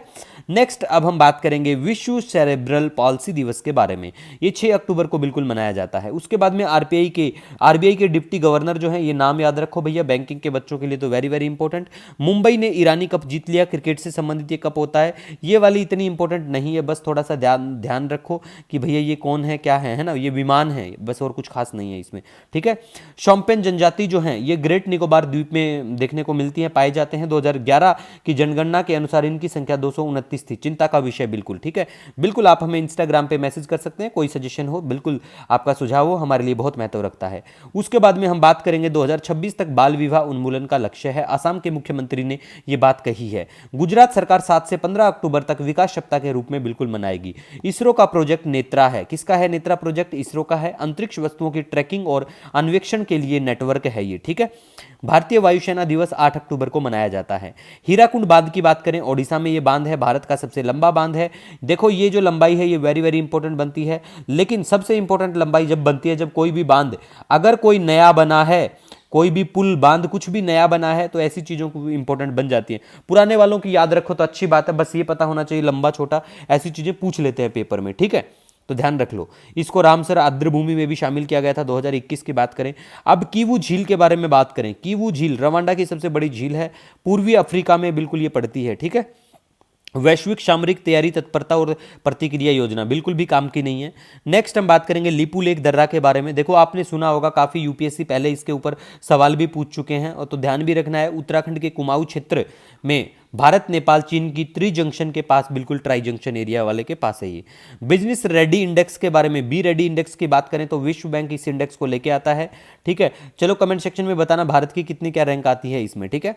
नेक्स्ट अब हम बात करेंगे विश्व सेरेब्रल पॉल्सी दिवस के बारे में। ये 6 अक्टूबर को बिल्कुल मनाया जाता है। उसके बाद में आरबीआई के डिप्टी गवर्नर जो है, ये नाम याद रखो भैया, बैंकिंग के बच्चों के लिए तो वेरी वेरी इंपॉर्टेंट। मुंबई ने ईरानी कप जीत लिया, क्रिकेट से संबंधित ये कप होता है, ये वाली इतनी इंपॉर्टेंट नहीं है, बस थोड़ा सा ध्यान रखो कि भैया ये कौन है, क्या है ना, ये विमान है बस, और कुछ खास नहीं है इसमें, ठीक है। शोम्पेन जनजाति जो है ये ग्रेट निकोबार द्वीप में देखने को मिलती है, पाए जाते हैं। 2011 की जनगणना के अनुसार इनकी संख्या 229 थी। चिंता का विषय बिल्कुल, ठीक है। बिल्कुल आप हमें इंस्टाग्राम पे मैसेज कर सकते हैं, कोई सजेशन हो, बिल्कुल आपका सुझाव हो, हमारे लिए बहुत महत्व रखता है। उसके बाद में हम बात करेंगे 2026 तक बाल विवाह उन्मूलन का लक्ष्य है। असम के मुख्यमंत्री ने यह बात कही है। गुजरात सरकार 7 से 15 अक्टूबर तक विकास सप्ताह के रूप में बिल्कुल मनाएगी। इसरो का प्रोजेक्ट नेत्रा है। किसका है नेत्रा प्रोजेक्ट? इसरो का है। अंतरिक्ष वस्तुओं की ट्रैकिंग और अन्वेषण के लिए नेटवर्क है ये, ठीक है। भारतीय वायुसेना दिवस 8 अक्टूबर को मनाया जाता है। हीराकुंड बांध की बात करें, ओडिशा में ये बांध है, भारत का सबसे लंबा बांध है। देखो ये जो लंबाई है ये वेरी वेरी इंपॉर्टेंट बनती है, लेकिन सबसे इंपॉर्टेंट लंबाई जब बनती है जब कोई भी बांध, अगर कोई नया बना है, कोई भी पुल बांध कुछ भी नया बना है, तो ऐसी चीजों को इंपॉर्टेंट बन जाती है। पुराने वालों की याद रखो तो अच्छी बात है, बस ये पता होना चाहिए लंबा छोटा, ऐसी चीजें पूछ लेते हैं पेपर में, ठीक है, तो ध्यान रख लो। इसको रामसर आर्द्रभूमि में भी शामिल किया गया था 2021 की बात करें। अब कीवू झील के बारे में बात करें। कीवू झील रवांडा की सबसे बड़ी झील है, पूर्वी अफ्रीका में बिल्कुल ये पड़ती है, ठीक है। वैश्विक सामरिक तैयारी तत्परता और प्रतिक्रिया योजना बिल्कुल भी काम की नहीं है। नेक्स्ट हम बात करेंगे लिपू लेक दर्रा के बारे में। देखो आपने सुना होगा, काफी यूपीएससी पहले इसके ऊपर सवाल भी पूछ चुके हैं, और तो ध्यान भी रखना है। उत्तराखंड के कुमाऊं क्षेत्र में भारत नेपाल चीन की त्रि जंक्शन के पास, बिल्कुल ट्राई जंक्शन एरिया वाले के पास है ये। बिजनेस रेडी इंडेक्स के बारे में, बी रेडी इंडेक्स की बात करें तो विश्व बैंक इस इंडेक्स को लेके आता है, ठीक है। चलो कमेंट सेक्शन में बताना भारत की कितनी क्या रैंक आती है इसमें, ठीक है।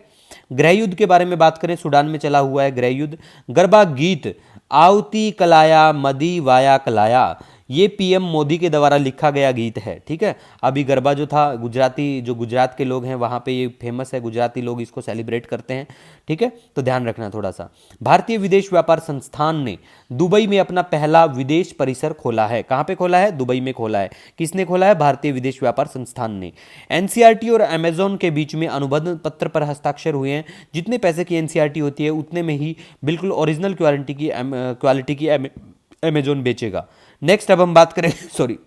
गृह युद्ध के बारे में बात करें, सूडान में चला हुआ है गृह युद्ध। गरबा गीत आवती कलाया मदी वाया कलाया, ये पीएम मोदी के द्वारा लिखा गया गीत है, ठीक है। अभी गरबा जो था गुजराती, जो गुजरात के लोग हैं वहाँ पे ये फेमस है, गुजराती लोग इसको सेलिब्रेट करते हैं, ठीक है। तो ध्यान रखना थोड़ा सा। भारतीय विदेश व्यापार संस्थान ने दुबई में अपना पहला विदेश परिसर खोला है। कहाँ पे खोला है? दुबई में खोला है। किसने खोला है? भारतीय विदेश व्यापार संस्थान ने। एनसीईआरटी और अमेजोन के बीच में अनुबंध पत्र पर हस्ताक्षर हुए हैं। जितने पैसे की एनसीईआरटी होती है उतने में ही बिल्कुल ओरिजिनल क्वालिटी की अमेजोन बेचेगा। नेक्स्ट अब हम बात करें सॉरी,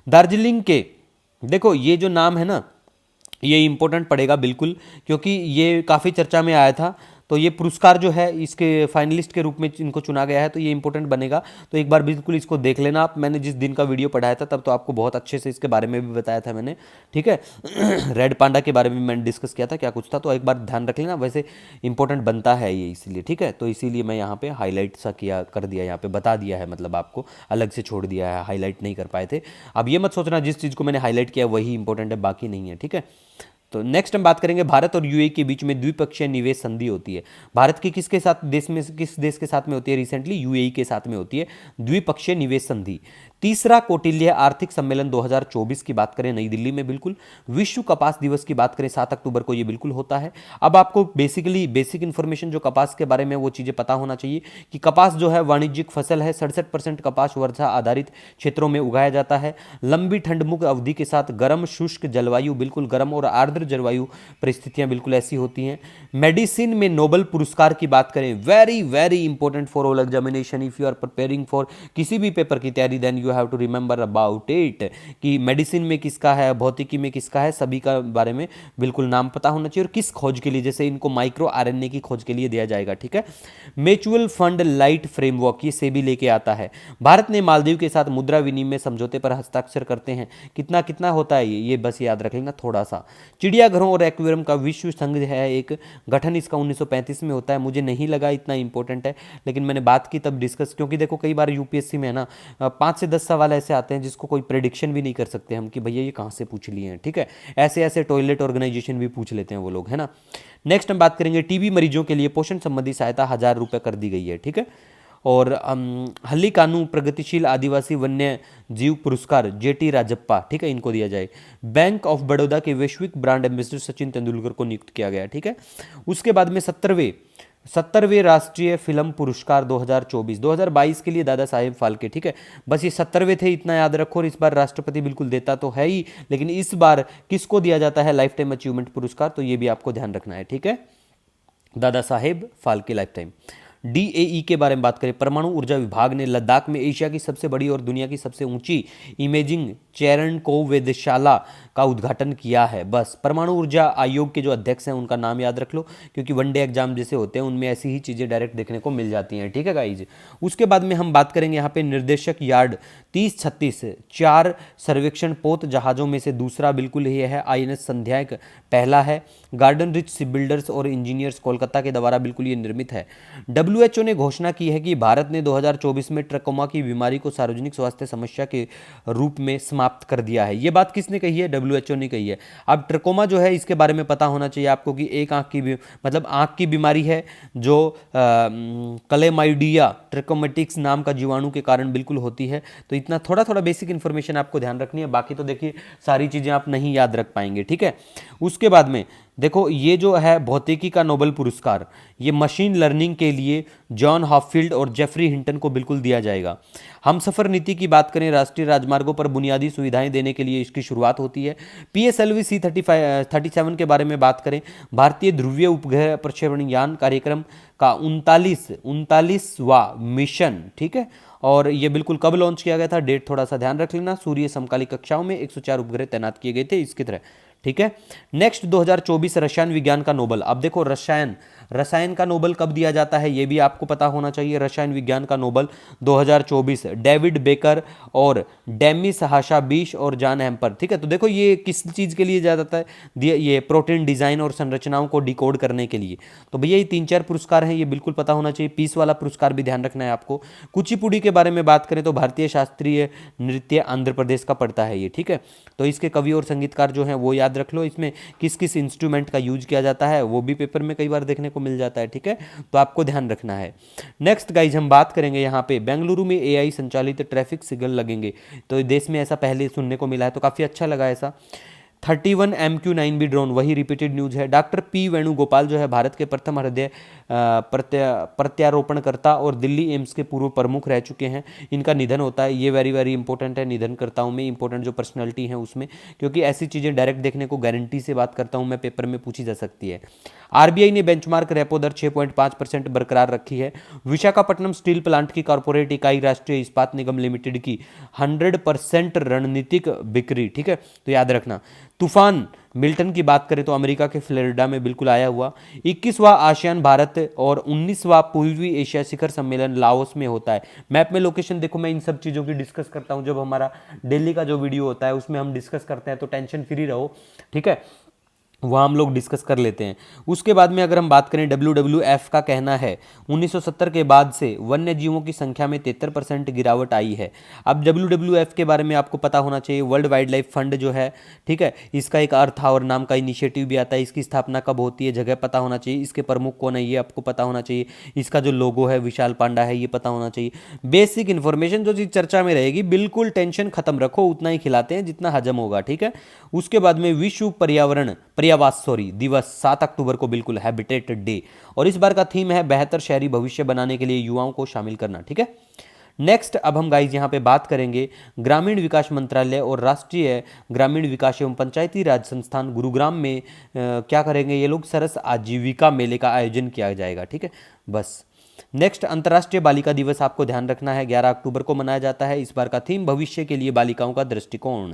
दार्जिलिंग के, देखो ये जो नाम है ना, ये इंपॉर्टेंट पड़ेगा बिल्कुल, क्योंकि ये काफ़ी चर्चा में आया था। तो ये पुरस्कार जो है इसके फाइनलिस्ट के रूप में इनको चुना गया है, तो ये इंपॉर्टेंट बनेगा। तो एक बार बिल्कुल इसको देख लेना आप। मैंने जिस दिन का वीडियो पढ़ाया था तब तो आपको बहुत अच्छे से इसके बारे में भी बताया था मैंने, ठीक है। रेड पांडा के बारे में मैंने डिस्कस किया था क्या कुछ था, तो एक बार ध्यान रख लेना। वैसे इंपॉर्टेंट बनता है ये इसलिए, ठीक है। तो इसीलिए मैं यहाँ पे हाईलाइट सा किया कर दिया, यहाँ पे बता दिया है, मतलब आपको अलग से छोड़ दिया है, हाईलाइट नहीं कर पाए थे। अब ये मत सोचना जिस चीज़ को मैंने हाईलाइट किया वही इंपॉर्टेंट है, बाकी नहीं है, ठीक है। तो नेक्स्ट हम बात करेंगे, भारत और यूएई के बीच में द्विपक्षीय निवेश संधि होती है। भारत की किसके साथ देश में, किस देश के साथ में होती है? रिसेंटली यूएई के साथ में होती है द्विपक्षीय निवेश संधि। तीसरा कौटिल्य आर्थिक सम्मेलन 2024 की बात करें नई दिल्ली में, बिल्कुल। विश्व कपास दिवस की बात करें 7 अक्टूबर को, ये बिल्कुल होता है। अब आपको बेसिक इन्फॉर्मेशन जो कपास के बारे में वो चीज़ें पता होना चाहिए कि कपास जो है वाणिज्यिक फसल है। 67% कपास वर्षा आधारित क्षेत्रों में उगाया जाता है। लंबी ठंड मुक्त अवधि के साथ गर्म शुष्क जलवायु, बिल्कुल गर्म और आर्द्र जलवायु परिस्थितियां बिल्कुल ऐसी होती हैं। मेडिसिन में नोबेल पुरस्कार की बात करें, very very important for all examination, if you are preparing for किसी भी पेपर की तैयारी, then you have to remember about it कि मेडिसिन में किसका है, भौतिकी में किसका है, सभी का बारे में बिल्कुल नाम पता होना चाहिए। और किस खोज के लिए, जैसे इनको माइक्रो आरएनए की खोज के लिए दिया जाएगा, ठीक है। म्यूचुअल फंड लाइट फ्रेमवर्क, ये सेबी लेके आता है। भारत ने मालदीव के साथ मुद्रा विनिमय समझौते पर हस्ताक्षर करते हैं। कितना कितना होता है ये बस याद रख लेना थोड़ा सा। चिड़ियाघरों और एक्वेरियम का विश्व संघ है एक गठन, इसका 1935 में होता है। मुझे नहीं लगा इतना इंपॉर्टेंट है, लेकिन मैंने बात की तब डिस्कस, क्योंकि देखो कई बार यूपीएससी में है ना 5 से 10 सवाल ऐसे आते हैं जिसको कोई प्रेडिक्शन भी नहीं कर सकते हम कि भैया ये कहाँ से पूछ लिए हैं, ठीक है। ऐसे ऐसे टॉयलेट ऑर्गेनाइजेशन भी पूछ लेते हैं वो लोग, है ना। नेक्स्ट हम बात करेंगे टीबी मरीजों के लिए पोषण संबंधी सहायता 1000 रुपये कर दी गई है, ठीक है। और हल्ली कानू प्रगतिशील आदिवासी वन्य जीव पुरस्कार जेटी राजप्पा, ठीक है, इनको दिया जाए। बैंक ऑफ बड़ौदा के वैश्विक ब्रांड एम्बेसडर सचिन तेंदुलकर को नियुक्त किया गया, ठीक है। उसके बाद में 70वें राष्ट्रीय फिल्म पुरस्कार 2024 2022 के लिए दादा साहेब फाल्के, ठीक है। बस ये 70वें थे, इतना याद रखो। और इस बार राष्ट्रपति बिल्कुल देता तो है ही, लेकिन इस बार किसको दिया जाता है लाइफ टाइम अचीवमेंट पुरस्कार, तो ये भी आपको ध्यान रखना है, ठीक है। Dada Saheb Phalke life time. DAE के बारे में बात करें, परमाणु ऊर्जा विभाग ने लद्दाख में एशिया की सबसे बड़ी और दुनिया की सबसे ऊंची इमेजिंग चेरनकोव वेधशाला का उद्घाटन किया है। बस परमाणु ऊर्जा आयोग के जो अध्यक्ष हैं उनका नाम याद रख लो, क्योंकि वनडे एग्जाम जैसे होते हैं उनमें ऐसी ही चीज़ें डायरेक्ट देखने को मिल जाती हैं, ठीक है गाइज। उसके बाद में हम बात करेंगे यहाँ पे निर्देशक यार्ड 3036 4 सर्वेक्षण पोत जहाज़ों में से दूसरा बिल्कुल ये है। आईएनएस संध्याक पहला है। गार्डन रिच शिप बिल्डर्स और इंजीनियर्स कोलकाता के द्वारा बिल्कुल ये निर्मित है। डब्ल्यूएचओ ने घोषणा की है कि भारत ने 2024 में ट्रकोमा की बीमारी को सार्वजनिक स्वास्थ्य समस्या के रूप में समाप्त कर दिया है। ये बात किसने कही है? डब्ल्यूएचओ ने कही है। अब ट्रकोमा जो है इसके बारे में पता होना चाहिए आपको कि एक आंख की मतलब आंख की बीमारी है जो क्लेमाइडिया ट्रिकोमेटिक्स नाम का जीवाणु के कारण बिल्कुल होती है। तो इतना थोड़ा थोड़ा बेसिक इंफॉर्मेशन आपको ध्यान रखनी है, बाकी तो देखिए सारी चीज़ें आप नहीं याद रख पाएंगे, ठीक है। उसके बाद में देखो ये जो है भौतिकी का नोबेल पुरस्कार, ये मशीन लर्निंग के लिए जॉन हॉपफील्ड और जेफरी हिंटन को बिल्कुल दिया जाएगा। हमसफर नीति की बात करें, राष्ट्रीय राजमार्गों पर बुनियादी सुविधाएं देने के लिए इसकी शुरुआत होती है। पीएसएलवी C37 के बारे में बात करें, भारतीय ध्रुवीय उपग्रह प्रक्षेपण यान कार्यक्रम का 39वां मिशन, ठीक है। और ये बिल्कुल कब लॉन्च किया गया था, डेट थोड़ा सा ध्यान रख लेना। सूर्य समकालिक कक्षाओं में 104 उपग्रह तैनात किए गए थे इसकी तरह, ठीक है। नेक्स्ट 2024 रसायन विज्ञान का नोबेल। अब देखो रसायन का नोबेल कब दिया जाता है ये भी आपको पता होना चाहिए। रसायन विज्ञान का नोबेल 2024 डेविड बेकर और डेमिस हाशाबीश और जॉन हेम्पर, ठीक है। तो देखो ये किस चीज़ के लिए दिया जाता है, ये प्रोटीन डिजाइन और संरचनाओं को डिकोड करने के लिए। तो भैया ये 3-4 पुरस्कार हैं, ये बिल्कुल पता होना चाहिए। पीस वाला पुरस्कार भी ध्यान रखना है आपको। कुचिपुड़ी के बारे में बात करें तो भारतीय शास्त्रीय नृत्य आंध्र प्रदेश का पड़ता है ये, ठीक है। तो इसके कवि और संगीतकार जो हैं वो याद याद रख लो। इसमें किस किस इंस्ट्रूमेंट का यूज किया जाता है वो भी पेपर में कई बार देखने को मिल जाता है, ठीक है, तो आपको ध्यान रखना है। नेक्स्ट गाइज हम बात करेंगे यहाँ पे बेंगलुरु में एआई संचालित ट्रैफिक सिग्नल लगेंगे। तो देश में ऐसा पहले सुनने को मिला है, तो काफ़ी अच्छा लगा ऐसा। 31 MQ-9 भी ड्रोन, वही रिपीटेड न्यूज है। डॉक्टर पी वेणुगोपाल जो है भारत के प्रथम हृदय प्रत्यारोपणकर्ता और दिल्ली एम्स के पूर्व प्रमुख रह चुके हैं। इनका निधन होता है, ये वेरी वेरी इंपॉर्टेंट है निधनकर्ताओं में, इंपॉर्टेंट जो पर्सनैलिटी है उसमें, क्योंकि ऐसी चीज़ें डायरेक्ट देखने को गारंटी से बात करता हूँ मैं, पेपर में पूछी जा सकती है। आरबीआई ने बेंचमार्क रेपो दर 6.5% बरकरार रखी है। विशाखापट्टनम स्टील प्लांट की कॉर्पोरेट इकाई राष्ट्रीय इस्पात निगम लिमिटेड की 100% रणनीतिक बिक्री, ठीक है, तो याद रखना। तूफान मिल्टन की बात करें तो अमेरिका के फ्लोरिडा में बिल्कुल आया हुआ। 21वां आसियान भारत और 19वां पूर्वी एशिया शिखर सम्मेलन लाओस में होता है। मैप में लोकेशन देखो, मैं इन सब चीज़ों की डिस्कस करता हूं जब हमारा दिल्ली का जो वीडियो होता है उसमें हम डिस्कस करते हैं, तो टेंशन फ्री रहो, ठीक है, वहाँ हम लोग डिस्कस कर लेते हैं। उसके बाद में अगर हम बात करें WWF का कहना है 1970 के बाद से वन्य जीवों की संख्या में 73% गिरावट आई है। अब WWF के बारे में आपको पता होना चाहिए, वर्ल्ड वाइल्ड लाइफ फंड जो है, ठीक है, इसका एक अर्थ और नाम का इनिशिएटिव भी आता है। इसकी स्थापना कब होती है, जगह पता होना चाहिए, इसके प्रमुख कौन है ये आपको पता होना चाहिए, इसका जो लोगो है विशाल पांडा है ये पता होना चाहिए। बेसिक इन्फॉर्मेशन जो चीज़ चर्चा में रहेगी, बिल्कुल टेंशन खत्म रखो, उतना ही खिलाते हैं जितना हजम होगा, ठीक है। उसके बाद में विश्व पर्यावास दिवस 7 अक्टूबर को बिल्कुल हैबिटेट डे, और इस बार का थीम है बेहतर शहरी भविष्य बनाने के लिए युवाओं को शामिल करना, ठीक है। नेक्स्ट अब हम गाइज यहाँ पे बात करेंगे ग्रामीण विकास मंत्रालय और राष्ट्रीय ग्रामीण विकास एवं पंचायती राज संस्थान गुरुग्राम में क्या करेंगे ये लोग, सरस आजीविका मेले का आयोजन किया जाएगा, ठीक है, बस। नेक्स्ट अंतर्राष्ट्रीय बालिका दिवस आपको ध्यान रखना है, 11 अक्टूबर को मनाया जाता है। इस बार का थीम भविष्य के लिए बालिकाओं का दृष्टिकोण।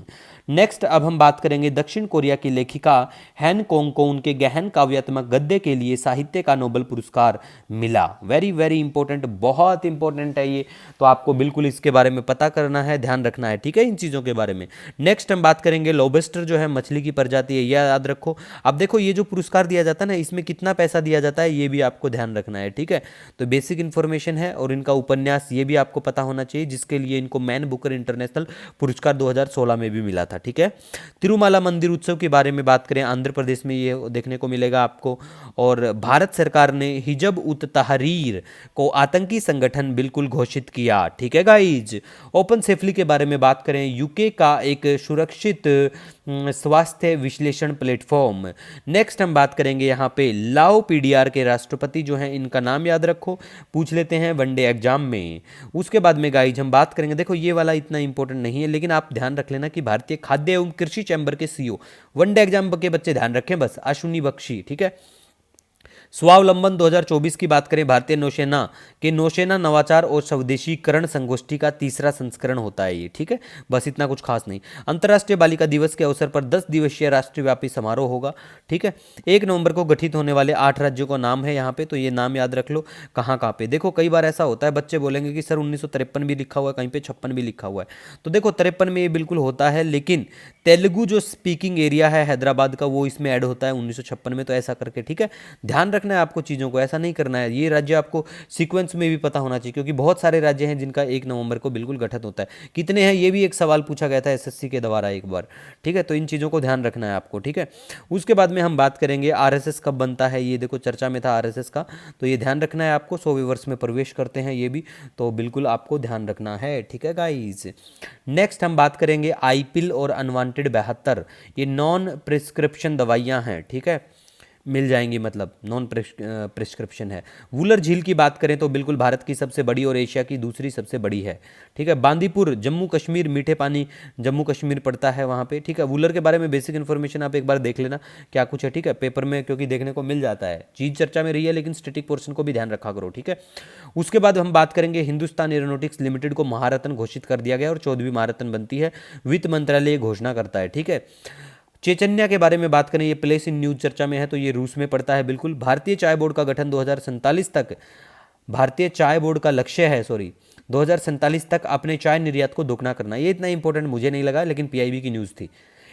नेक्स्ट अब हम बात करेंगे दक्षिण कोरिया की लेखिका हैन कोंग को उनके गहन काव्यात्मक गद्य के लिए साहित्य का नोबेल पुरस्कार मिला। वेरी वेरी इंपॉर्टेंट, बहुत इंपॉर्टेंट है ये, तो आपको बिल्कुल इसके बारे में पता करना है, ध्यान रखना है, ठीक है, इन चीज़ों के बारे में। नेक्स्ट हम बात करेंगे लॉबस्टर जो है मछली की प्रजाति है, यह याद रखो। अब देखो ये जो पुरस्कार दिया जाता है ना, इसमें कितना पैसा दिया जाता है ये भी आपको ध्यान रखना है, ठीक है। तो बेसिक इन्फॉर्मेशन है, और इनका उपन्यास ये भी आपको पता होना चाहिए, जिसके लिए इनको मैन बुकर इंटरनेशनल पुरस्कार 2016 में भी मिला था, ठीक है। तिरुमाला मंदिर उत्सव के बारे में बात करें, आंध्र प्रदेश में ये देखने को मिलेगा आपको। और भारत सरकार ने हिजब उत तहरीर को आतंकी संगठन बिल्कुल घोषित किया, ठीक है गाइज। ओपन सेफली के बारे में बात करें, यूके का एक सुरक्षित स्वास्थ्य विश्लेषण प्लेटफॉर्म। नेक्स्ट हम बात करेंगे यहाँ पे लाओ पीडीआर के राष्ट्रपति जो हैं, इनका नाम याद रखो, पूछ लेते हैं वनडे एग्जाम में। उसके बाद में गाइज हम बात करेंगे, देखो ये वाला इतना इंपॉर्टेंट नहीं है, लेकिन आप ध्यान रख लेना कि भारतीय खाद्य एवं कृषि चैम्बर के सीईओ, वनडे एग्जाम के बच्चे ध्यान रखें बस, अश्विनी बख्शी, ठीक है। स्वावलंबन 2024 की बात करें, भारतीय नौसेना के नौसेना नवाचार और स्वदेशीकरण संगोष्ठी का तीसरा संस्करण होता है ये, ठीक है, बस इतना कुछ खास नहीं। अंतर्राष्ट्रीय बालिका दिवस के अवसर पर 10 दिवसीय राष्ट्रव्यापी समारोह होगा, ठीक है। 1 नवंबर को गठित होने वाले 8 राज्यों का नाम है यहाँ पे, तो ये नाम याद रख लो कहाँ कहाँ पे। देखो कई बार ऐसा होता है, बच्चे बोलेंगे कि सर 1953 भी लिखा हुआ है, कहीं पे 56 भी लिखा हुआ है, तो देखो 53 में ये बिल्कुल होता है, लेकिन तेलुगु जो स्पीकिंग एरिया है हैदराबाद का वो इसमें ऐड होता है 1956 में, तो ऐसा करके, ठीक है, ध्यान रखना है आपको चीज़ों को, ऐसा नहीं करना है। ये राज्य आपको सीक्वेंस में भी पता होना चाहिए, क्योंकि बहुत सारे राज्य हैं जिनका 1 नवंबर को बिल्कुल गठन होता है। कितने हैं ये भी एक सवाल पूछा गया था एसएससी के द्वारा एक बार, ठीक है, तो इन चीज़ों को ध्यान रखना है आपको, ठीक है। उसके बाद में हम बात करेंगे आरएसएस कब बनता है, ये देखो चर्चा में था आरएसएस का, तो ये ध्यान रखना है आपको। 100वें वर्ष में प्रवेश करते हैं ये भी, तो बिल्कुल आपको ध्यान रखना है, ठीक है गाइज। नेक्स्ट हम बात करेंगे आईपिल और अनवांटेड 72, ये नॉन प्रिस्क्रिप्शन दवाइयाँ हैं, ठीक है, मिल जाएंगी, मतलब नॉन प्रिस्क्रिप्शन है। वुलर झील की बात करें तो बिल्कुल भारत की सबसे बड़ी और एशिया की दूसरी सबसे बड़ी है, ठीक है। बांदीपुर जम्मू कश्मीर, मीठे पानी जम्मू कश्मीर पड़ता है वहाँ पे, ठीक है। वुलर के बारे में बेसिक इन्फॉर्मेशन आप एक बार देख लेना क्या कुछ है, ठीक है, पेपर में क्योंकि देखने को मिल जाता है, चीज़ चर्चा में रही है, लेकिन स्टैटिक पोर्शन को भी ध्यान रखा करो, ठीक है। उसके बाद हम बात करेंगे हिंदुस्तान एरोनॉटिक्स लिमिटेड को महारत्न घोषित कर दिया गया और 14वीं महारत्न बनती है, वित्त मंत्रालय घोषणा करता है, ठीक है। चेचन्या के बारे में बात करें, ये प्लेस इन न्यूज चर्चा में है, तो ये रूस में पड़ता है बिल्कुल। भारतीय चाय बोर्ड का गठन 2047 तक, भारतीय चाय बोर्ड का लक्ष्य है 2047 तक अपने चाय निर्यात को दोगुना करना। ये इतना इंपॉर्टेंट मुझे नहीं लगा, लेकिन पीआईबी की न्यूज़ थी।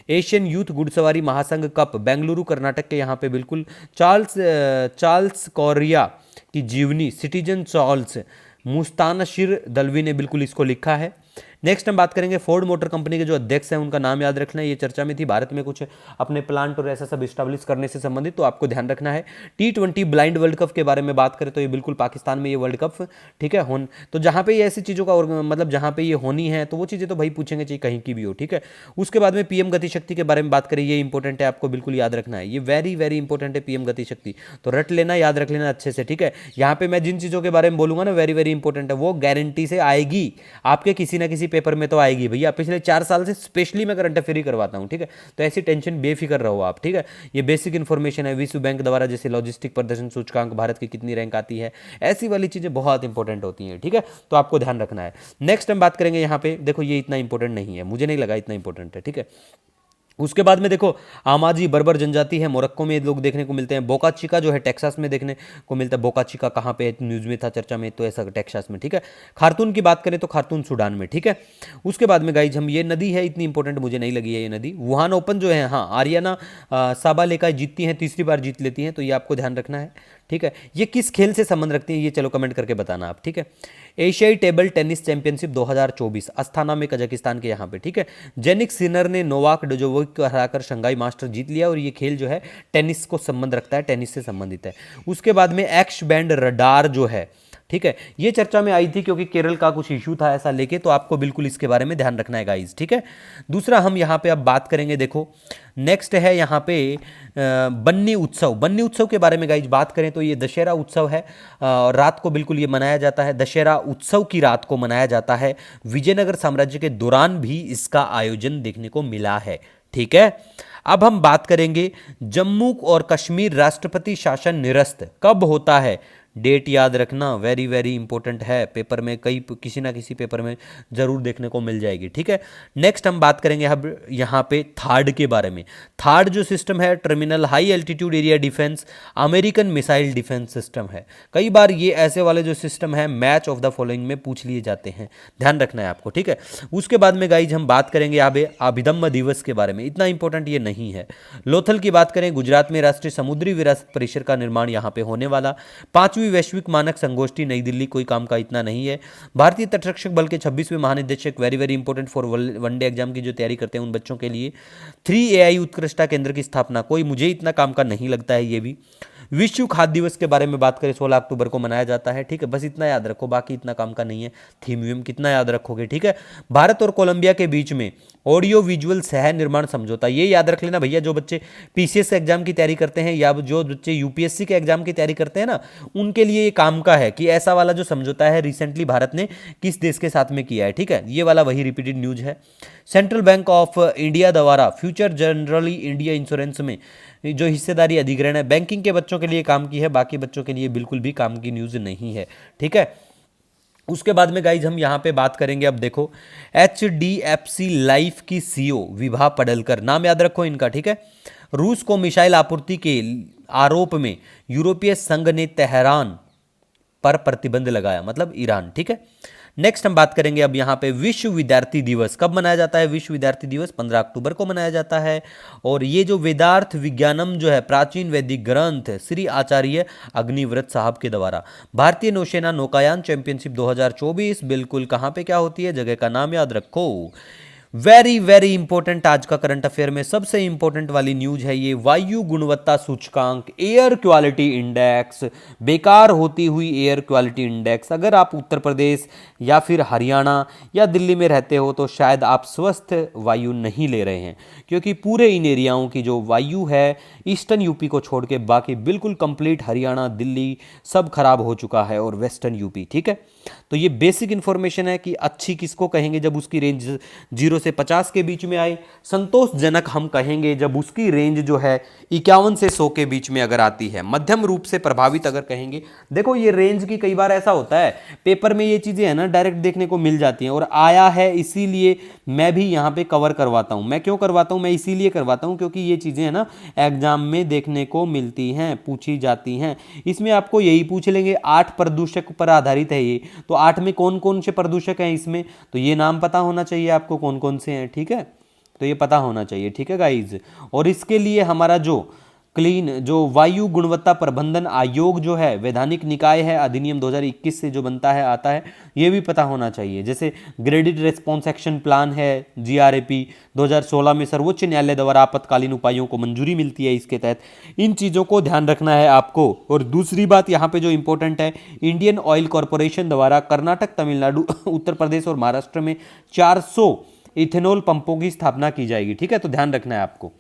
एशियन यूथ घुड़सवारी महासंघ कप बेंगलुरु कर्नाटक के यहाँ पे बिल्कुल चार्ल्स कोरिया की जीवनी, सिटीजन चार्ल्स मुस्तानशिर दलवी ने बिल्कुल इसको लिखा है। नेक्स्ट हम बात करेंगे फोर्ड मोटर कंपनी के जो अध्यक्ष हैं उनका नाम याद रखना है, ये चर्चा में थी, भारत में कुछ अपने प्लांट और ऐसा सब स्टैब्लिश करने से संबंधित, तो आपको ध्यान रखना है। T20 ब्लाइंड वर्ल्ड कप के बारे में बात करें तो ये बिल्कुल पाकिस्तान में ये वर्ल्ड कप, ठीक है, तो जहां पे ये ऐसी चीज़ों का मतलब जहां पे ये होनी है तो वो चीज़ें तो भाई पूछेंगे चाहिए कहीं की भी हो, ठीक है। उसके बाद में पीएम गति शक्ति के बारे में बात करें, ये इंपॉर्टेंट है, आपको बिल्कुल याद रखना है, ये वेरी वेरी इंपॉर्टेंट है पीएम गति शक्ति, तो रट लेना, याद रख लेना अच्छे से, ठीक है। यहाँ पे मैं जिन चीज़ों के बारे में बोलूंगा ना वेरी वेरी इंपॉर्टेंट है, वो गारंटी से आएगी आपके किसी ना किसी पेपर में तो आएगी भैया। पिछले 4 साल से स्पेशली मैं करंट अफेयर ही करवाता हूँ, ठीक है, तो ऐसी टेंशन बेफिक्र रहो आप, ठीक है। ये बेसिक इन्फॉर्मेशन है, विश्व बैंक द्वारा जैसे लॉजिस्टिक प्रदर्शन सूचकांक भारत की कितनी रैंक आती है, ऐसी वाली चीज़ें बहुत इंपॉर्टेंट होती हैं, ठीक है, तो आपको ध्यान रखना है। नेक्स्ट हम बात करेंगे यहाँ पे, देखो ये इतना इंपॉर्टेंट नहीं है, मुझे नहीं लगा इतना इंपॉर्टेंट है, ठीक है। उसके बाद में देखो आमाजी बर्बर जनजाति है, मोरक्को में लोग देखने को मिलते हैं। बोका चिका जो है टेक्सास में देखने को मिलता है। बोका चिका कहाँ पे है, न्यूज़ में था, चर्चा में, तो ऐसा टेक्सास में, ठीक है। खार्तून की बात करें तो खार्तून सूडान में, ठीक है। उसके बाद में गाइज हम, ये नदी है इतनी इंपॉर्टेंट मुझे नहीं लगी है ये नदी। वुहान ओपन जो है, हाँ, आर्याना साबालेका जीतती हैं, तीसरी बार जीत लेती हैं, तो ये आपको ध्यान रखना है, ठीक है। ये किस खेल से संबंध रखती हैं ये चलो कमेंट करके बताना आप, ठीक है। एशियाई टेबल टेनिस चैंपियनशिप 2024 अस्थाना में कजाकिस्तान के यहाँ पे, ठीक है। जेनिक सिनर ने नोवाक जोकोविच को हराकर शंघाई मास्टर जीत लिया, और ये खेल जो है टेनिस को संबंध रखता है, टेनिस से संबंधित है। उसके बाद में एक्स बैंड रडार जो है, ठीक है, ये चर्चा में आई थी क्योंकि केरल का कुछ इशू था ऐसा लेके, तो आपको बिल्कुल इसके बारे में ध्यान रखना है गाइज, ठीक है। दूसरा हम यहाँ पे अब बात करेंगे, देखो नेक्स्ट है यहाँ पे बन्नी उत्सव। बन्नी उत्सव के बारे में गाइज बात करें तो ये दशहरा उत्सव है, और रात को बिल्कुल ये मनाया जाता है, दशहरा उत्सव की रात को मनाया जाता है। विजयनगर साम्राज्य के दौरान भी इसका आयोजन देखने को मिला है, ठीक है। अब हम बात करेंगे जम्मू और कश्मीर राष्ट्रपति शासन निरस्त कब होता है, डेट याद रखना, वेरी वेरी इंपॉर्टेंट है, पेपर में कई किसी ना किसी पेपर में जरूर देखने को मिल जाएगी, ठीक है। नेक्स्ट हम बात करेंगे अब यहाँ पे थार्ड के बारे में। थार्ड जो सिस्टम है terminal high altitude area defence American missile defence system है। कई बार ये ऐसे वाले जो सिस्टम है मैच ऑफ द फॉलोइंग में पूछ लिए जाते हैं, ध्यान रखना है आपको, ठीक है। उसके बाद में गाइज हम बात करेंगे अब अभिदम्म दिवस के बारे में, इतना इंपॉर्टेंट ये नहीं है। लोथल की बात करें, गुजरात में राष्ट्रीय समुद्री विरासत परिसर का निर्माण यहाँ पे होने वाला। 5वीं वैश्विक मानक संगोष्ठी नई दिल्ली, कोई काम का इतना नहीं है। भारतीय तटरक्षक बल के 26वें महानिदेशक, very very important for one day exam की जो तैयारी करते हैं उन बच्चों के लिए। 3AI उत्कृष्टता केंद्र की स्थापना, कोई मुझे इतना काम का नहीं लगता है ये भी। विश्व खाद्य दिवस के बारे में बात करें 16 अक्टूबर को मनाया जाता है, ठीक है, बस इतना याद रखो, बाकी इतना काम का नहीं है। थीम व्यूम कितना याद रखोगे, ठीक है। भारत और कोलंबिया के बीच में ऑडियो विजुअल सह निर्माण समझौता, ये याद रख लेना भैया, जो बच्चे पीसीएस एग्जाम की तैयारी करते हैं या जो बच्चे यूपीएससी के एग्जाम की तैयारी करते हैं ना, उनके लिए ये काम का है कि ऐसा वाला जो समझौता है रिसेंटली भारत ने किस देश के साथ में किया है, ठीक है, ये वाला वही रिपीटेड न्यूज है। सेंट्रल बैंक ऑफ इंडिया द्वारा फ्यूचर जनरली इंडिया इंश्योरेंस में जो हिस्सेदारी अधिग्रहण है, बैंकिंग के बच्चों के लिए काम की है, बाकी बच्चों के लिए बिल्कुल भी काम की न्यूज़ नहीं है, ठीक है। उसके बाद में गाइज हम यहाँ पे बात करेंगे, अब देखो HDFC लाइफ की सीईओ विभा पडलकर, नाम याद रखो इनका, ठीक है। रूस को मिसाइल आपूर्ति के आरोप में यूरोपीय संघ ने तेहरान पर प्रतिबंध लगाया, मतलब ईरान, ठीक है। नेक्स्ट हम बात करेंगे अब यहाँ पे विश्व विद्यार्थी दिवस कब मनाया जाता है। विश्व विद्यार्थी दिवस 15 अक्टूबर को मनाया जाता है, और ये जो वेदार्थ विज्ञानम जो है प्राचीन वैदिक ग्रंथ श्री आचार्य अग्निव्रत साहब के द्वारा। भारतीय नौसेना नौकायान चैंपियनशिप 2024 बिल्कुल कहाँ पे क्या होती है, जगह का नाम याद रखो। वेरी वेरी इंपॉर्टेंट आज का करंट अफेयर में सबसे इंपॉर्टेंट वाली न्यूज है ये, वायु गुणवत्ता सूचकांक एयर क्वालिटी इंडेक्स, बेकार होती हुई एयर क्वालिटी इंडेक्स। अगर आप उत्तर प्रदेश या फिर हरियाणा या दिल्ली में रहते हो तो शायद आप स्वस्थ वायु नहीं ले रहे हैं, क्योंकि पूरे इन एरियाओं की जो वायु है ईस्टर्न यूपी को छोड़ के बाकी बिल्कुल कंप्लीट हरियाणा दिल्ली सब खराब हो चुका है, और वेस्टर्न यूपी, ठीक है। तो ये बेसिक इंफॉर्मेशन है कि अच्छी किसको कहेंगे, जब उसकी रेंज 0 से 50 के बीच में आए। संतोषजनक हम कहेंगे जब उसकी रेंज जो है 51 से 100 के बीच में अगर आती है। मध्यम रूप से प्रभावित अगर कहेंगे, देखो ये रेंज की कई बार ऐसा होता है पेपर में ये चीज़ें है ना डायरेक्ट देखने को मिल जाती हैं, और आया है इसीलिए मैं भी यहाँ पे कवर करवाता हूँ। मैं क्यों करवाता हूँ, मैं इसीलिए करवाता हूँ क्योंकि ये चीज़ें है ना एग्जाम में देखने को मिलती हैं, पूछी जाती हैं। इसमें आपको यही पूछ लेंगे 8 प्रदूषक पर आधारित है ये, तो 8 में कौन कौन से प्रदूषक हैं इसमें, तो ये नाम पता होना चाहिए आपको कौन कौन से हैं, ठीक है, तो ये पता होना चाहिए, ठीक है गाइज। और इसके लिए हमारा जो क्लीन जो वायु गुणवत्ता प्रबंधन आयोग जो है वैधानिक निकाय है, अधिनियम 2021 से जो बनता है आता है, ये भी पता होना चाहिए। जैसे ग्रेडिड रेस्पॉन्स एक्शन प्लान है GRAP 2016 में सर्वोच्च न्यायालय द्वारा आपातकालीन उपायों को मंजूरी मिलती है, इसके तहत इन चीज़ों को ध्यान रखना है आपको। और दूसरी बात यहाँ पे जो इंपॉर्टेंट है, इंडियन ऑयल कॉरपोरेशन द्वारा कर्नाटक, तमिलनाडु, उत्तर प्रदेश और महाराष्ट्र में 400 इथेनॉल पंपों की स्थापना की जाएगी, ठीक है, तो ध्यान रखना है आपको।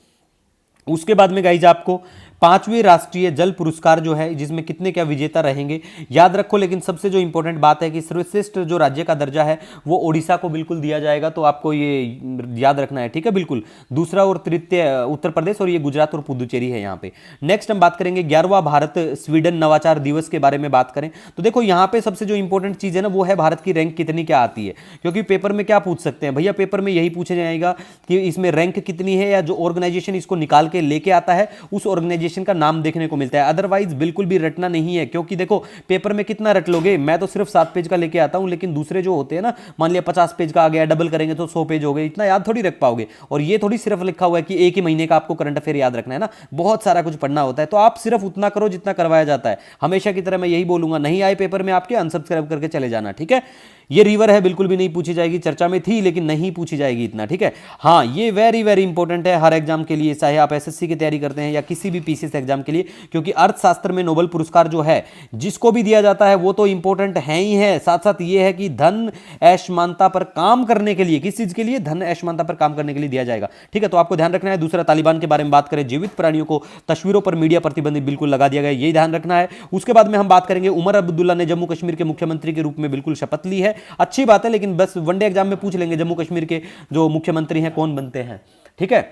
उसके बाद में गाइज आपको 5वें राष्ट्रीय जल पुरस्कार जो है, जिसमें कितने क्या विजेता रहेंगे याद रखो। लेकिन सबसे जो इंपॉर्टेंट बात है कि सर्वश्रेष्ठ जो राज्य का दर्जा है वो ओडिशा को बिल्कुल दिया जाएगा, तो आपको ये याद रखना है, ठीक है, बिल्कुल। दूसरा और तृतीय उत्तर प्रदेश, और ये गुजरात और पुदुचेरी है यहाँ पे। नेक्स्ट हम बात करेंगे 11वां भारत स्वीडन नवाचार दिवस के बारे में बात करें तो देखो यहाँ पे सबसे जो इंपॉर्टेंट चीज है ना वो है भारत की रैंक कितनी क्या आती है, क्योंकि पेपर में क्या पूछ सकते हैं भैया, पेपर में यही पूछा जाएगा कि इसमें रैंक कितनी है, या जो ऑर्गेनाइजेशन इसको निकाल के लेके आता है उस ऑर्गेनाइजेशन का नाम देखने को मिलता है। अदरवाइज बिल्कुल भी रटना नहीं है, क्योंकि देखो पेपर में कितना रट लोगे, मैं तो सिर्फ 7 पेज का लेके आता हूं, लेकिन दूसरे जो होते हैं ना, मान लिया 50 पेज का आ गया, डबल करेंगे तो 100 पेज हो गए, इतना याद थोड़ी रख पाओगे। और ये थोड़ी सिर्फ लिखा हुआ है कि एक ही महीने का आपको करंट अफेयर याद रखना है ना, बहुत सारा कुछ पढ़ना होता है, तो आप सिर्फ उतना करो जितना करवाया जाता है। हमेशा की तरह मैं यही बोलूंगा, नहीं आए पेपर में आपके अनसब्सक्राइब करके चले जाना, ठीक है। ये रिवर है, बिल्कुल भी नहीं पूछी जाएगी, चर्चा में थी लेकिन नहीं पूछी जाएगी इतना, ठीक है। हाँ, ये वेरी वेरी इंपॉर्टेंट है हर एग्जाम के लिए, चाहे आप एसएससी की तैयारी करते हैं या किसी भी पीसीएस एग्जाम के लिए, क्योंकि अर्थशास्त्र में नोबेल पुरस्कार जो है जिसको भी दिया जाता है वो तो इंपॉर्टेंट है ही है, साथ साथ ये है कि धन ऐशमानता पर काम करने के लिए, किस चीज के लिए, धन ऐशमानता पर काम करने के लिए दिया जाएगा, ठीक है, तो आपको ध्यान रखना है। दूसरा, तालिबान के बारे में बात करें, जीवित प्राणियों को तस्वीरों पर मीडिया प्रतिबंध बिल्कुल लगा दिया गया, यही ध्यान रखना है। उसके बाद में हम बात करेंगे, उमर अब्दुल्ला ने जम्मू कश्मीर के मुख्यमंत्री के रूप में बिल्कुल शपथ ली है, अच्छी बात है, लेकिन बस वनडे एग्जाम में पूछ लेंगे जम्मू कश्मीर के जो मुख्यमंत्री हैं कौन बनते हैं, ठीक है।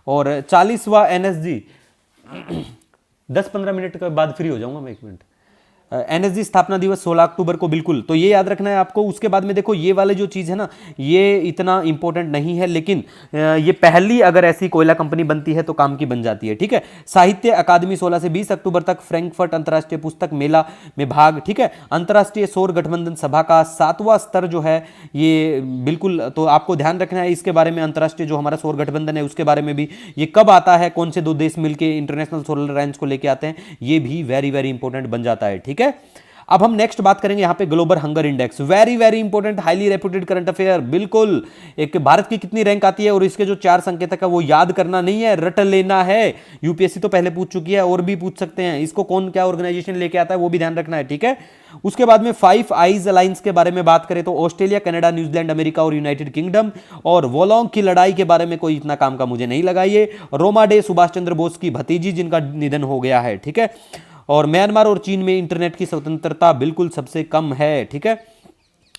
और 40वां एनएसजी 10-15 मिनट के बाद फ्री हो जाऊंगा मैं, 1 मिनट। एनएसजी स्थापना दिवस 16 अक्टूबर को, बिल्कुल, तो ये याद रखना है आपको। उसके बाद में देखो ये वाले जो चीज़ है ना, ये इतना इंपॉर्टेंट नहीं है, लेकिन ये पहली अगर ऐसी कोयला कंपनी बनती है तो काम की बन जाती है, ठीक है। साहित्य अकादमी 16 से 20 अक्टूबर तक फ्रैंकफर्ट अंतर्राष्ट्रीय पुस्तक मेला में भाग, ठीक है। अंतर्राष्ट्रीय सौर गठबंधन सभा का 7वां स्तर जो है ये बिल्कुल, तो आपको ध्यान रखना है इसके बारे में। अंतर्राष्ट्रीय जो हमारा सौर गठबंधन है उसके बारे में भी, ये कब आता है, कौन से 2 देश मिलकर इंटरनेशनल सोलर अलायंस को लेके आते हैं, ये भी वेरी वेरी इंपॉर्टेंट बन जाता है, ठीक है। अब हम नेक्स्ट बात करेंगे यहाँ पे global hunger index, very very important, highly reputed current affair, बिल्कुल। एक भारत की कितनी रैंक आती है और इसके जो 4 संकेतक है वो याद करना नहीं है, रट लेना है। यूपीएससी तो पहले पूछ चुकी है, और भी पूछ सकते हैं, इसको कौन क्या ऑर्गेनाइजेशन लेके आता है वो भी ध्यान रखना है, ठीक है। उसके बाद में 5 आइज अलायंस के बारे में बात करें तो ऑस्ट्रेलिया, कनाडा, न्यूजीलैंड, अमेरिका और यूनाइटेड किंगडम। और वोलोंग की लड़ाई के बारे में कोई इतना काम का मुझे नहीं लगा, ये रोमा डे सुभाष चंद्र बोस की भतीजी जिनका निधन हो गया है, ठीक है। और म्यांमार और चीन में इंटरनेट की स्वतंत्रता बिल्कुल सबसे कम है, ठीक है,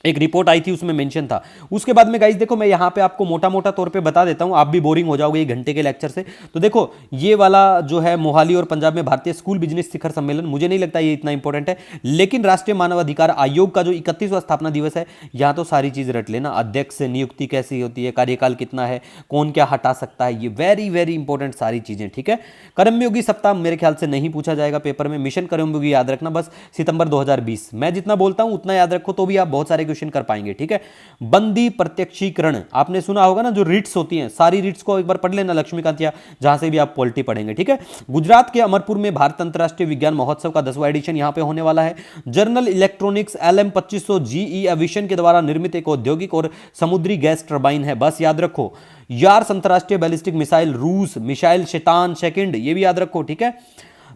एक रिपोर्ट आई थी उसमें मेंशन था। उसके बाद में गाइस देखो मैं यहां पे आपको मोटा मोटा तौर पे बता देता हूं, आप भी बोरिंग हो जाओगे 1 घंटे के लेक्चर से। तो देखो ये वाला जो है मोहाली और पंजाब में भारतीय स्कूल बिजनेस शिखर सम्मेलन, मुझे नहीं लगता ये इतना इंपॉर्टेंट है, लेकिन राष्ट्रीय मानवाधिकार आयोग का जो 31वां स्थापना दिवस है, यहां तो सारी चीज रट लेना। अध्यक्ष से नियुक्ति कैसी होती है, कार्यकाल कितना है, कौन क्या हटा सकता है, ये वेरी वेरी इंपॉर्टेंट सारी चीजें, ठीक है। कर्मयोगी सप्ताह मेरे ख्याल से नहीं पूछा जाएगा पेपर में। मिशन कर्मयोगी याद रखना, बस सितंबर 2020, मैं जितना बोलता हूं उतना याद रखो, तो भी आप बहुत सारे क्वेश्चन कर पाएंगे, ठीक है। बंदी प्रत्यक्षीकरण आपने सुना होगा ना, जो रिट्स होती हैं, सारी रिट्स को एक बार पढ़ लेना, लक्ष्मीकांत, जहां से भी आप पॉलिटी पढ़ेंगे, ठीक है। गुजरात के अमरपुर में भारत अंतरराष्ट्रीय विज्ञान महोत्सव का 10वां एडिशन यहां पे होने वाला है। General electronics LM2500 GE evasion के द्वारा निर्मित एक औद्योगिक और समुद्री गैस टरबाइन है, बस याद रखो। यार्स अंतरराष्ट्रीय बैलिस्टिक मिसाइल रूस, मिसाइल शैतान सेकंड, ये भी याद रखो, ठीक है।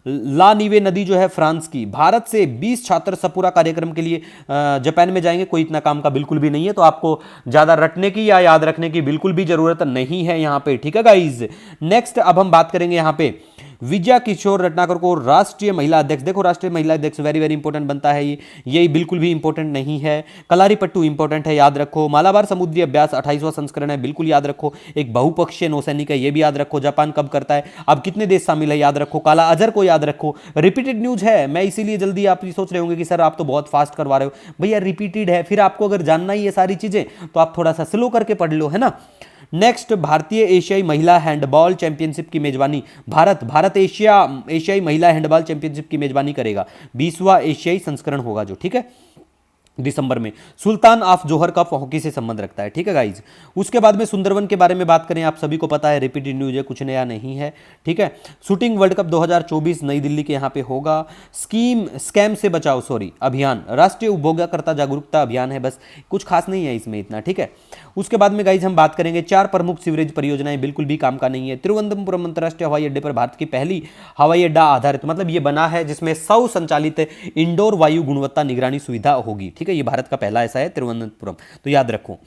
ला नीवे नदी जो है फ्रांस की, भारत से 20 छात्र सपूरा कार्यक्रम के लिए जापान में जाएंगे, कोई इतना काम का बिल्कुल भी नहीं है, तो आपको ज्यादा रटने की या याद रखने की बिल्कुल भी जरूरत नहीं है यहां पे, ठीक है गाइज। नेक्स्ट अब हम बात करेंगे यहां पे विजया किशोर रत्नाकर को राष्ट्रीय महिला अध्यक्ष, देखो राष्ट्रीय महिला अध्यक्ष वेरी वेरी इंपॉर्टेंट बनता है, ये बिल्कुल भी इंपॉर्टेंट नहीं है। कलारीपट्टू इंपॉर्टेंट है, याद रखो। मालाबार समुद्री अभ्यास 28वां संस्करण है, बिल्कुल याद रखो। एक बहुपक्षीय नौसैनिक है, ये भी याद रखो। जापान कब करता है, अब कितने देश शामिल है, याद रखो। काला अजहर को याद रखो। रिपीटेड न्यूज है, मैं इसीलिए जल्दी, आप सोच रहे होंगे कि सर आप तो बहुत फास्ट करवा रहे हो, भैया रिपीटेड है, फिर आपको अगर जानना ही है सारी चीजें तो आप थोड़ा सा स्लो करके पढ़ लो, है ना। नेक्स्ट, भारतीय एशियाई महिला हैंडबॉल चैंपियनशिप की मेजबानी भारत एशियाई महिला हैंडबॉल चैंपियनशिप की मेजबानी करेगा। 20वां एशियाई संस्करण होगा जो, ठीक है। दिसंबर में। सुल्तान ऑफ जोहर कप हॉकी से संबंध रखता है, ठीक है गाइज। उसके बाद में सुंदरवन के बारे में बात करें, आप सभी को पता है, रिपीटेड न्यूज है, कुछ नया नहीं है, ठीक है। शूटिंग वर्ल्ड कप 2024 नई दिल्ली के यहाँ पे होगा। स्कैम से बचाओ अभियान, राष्ट्रीय उपभोक्ता जागरूकता अभियान है, बस कुछ खास नहीं है इसमें इतना, ठीक है। उसके बाद में गाइज हम बात करेंगे 4 प्रमुख सीवरेज परियोजनाएं बिल्कुल भी काम का नहीं है। तिरुवनंतपुरम अंतरराष्ट्रीय हवाई अड्डे पर भारत की पहली हवाई अड्डा आधारित, मतलब ये बना है जिसमें 100 संचालित इंडोर वायु गुणवत्ता निगरानी सुविधा होगी, ठीक है। ये भारत का पहला ऐसा है तिरुवनंतपुरम, तो याद रखो।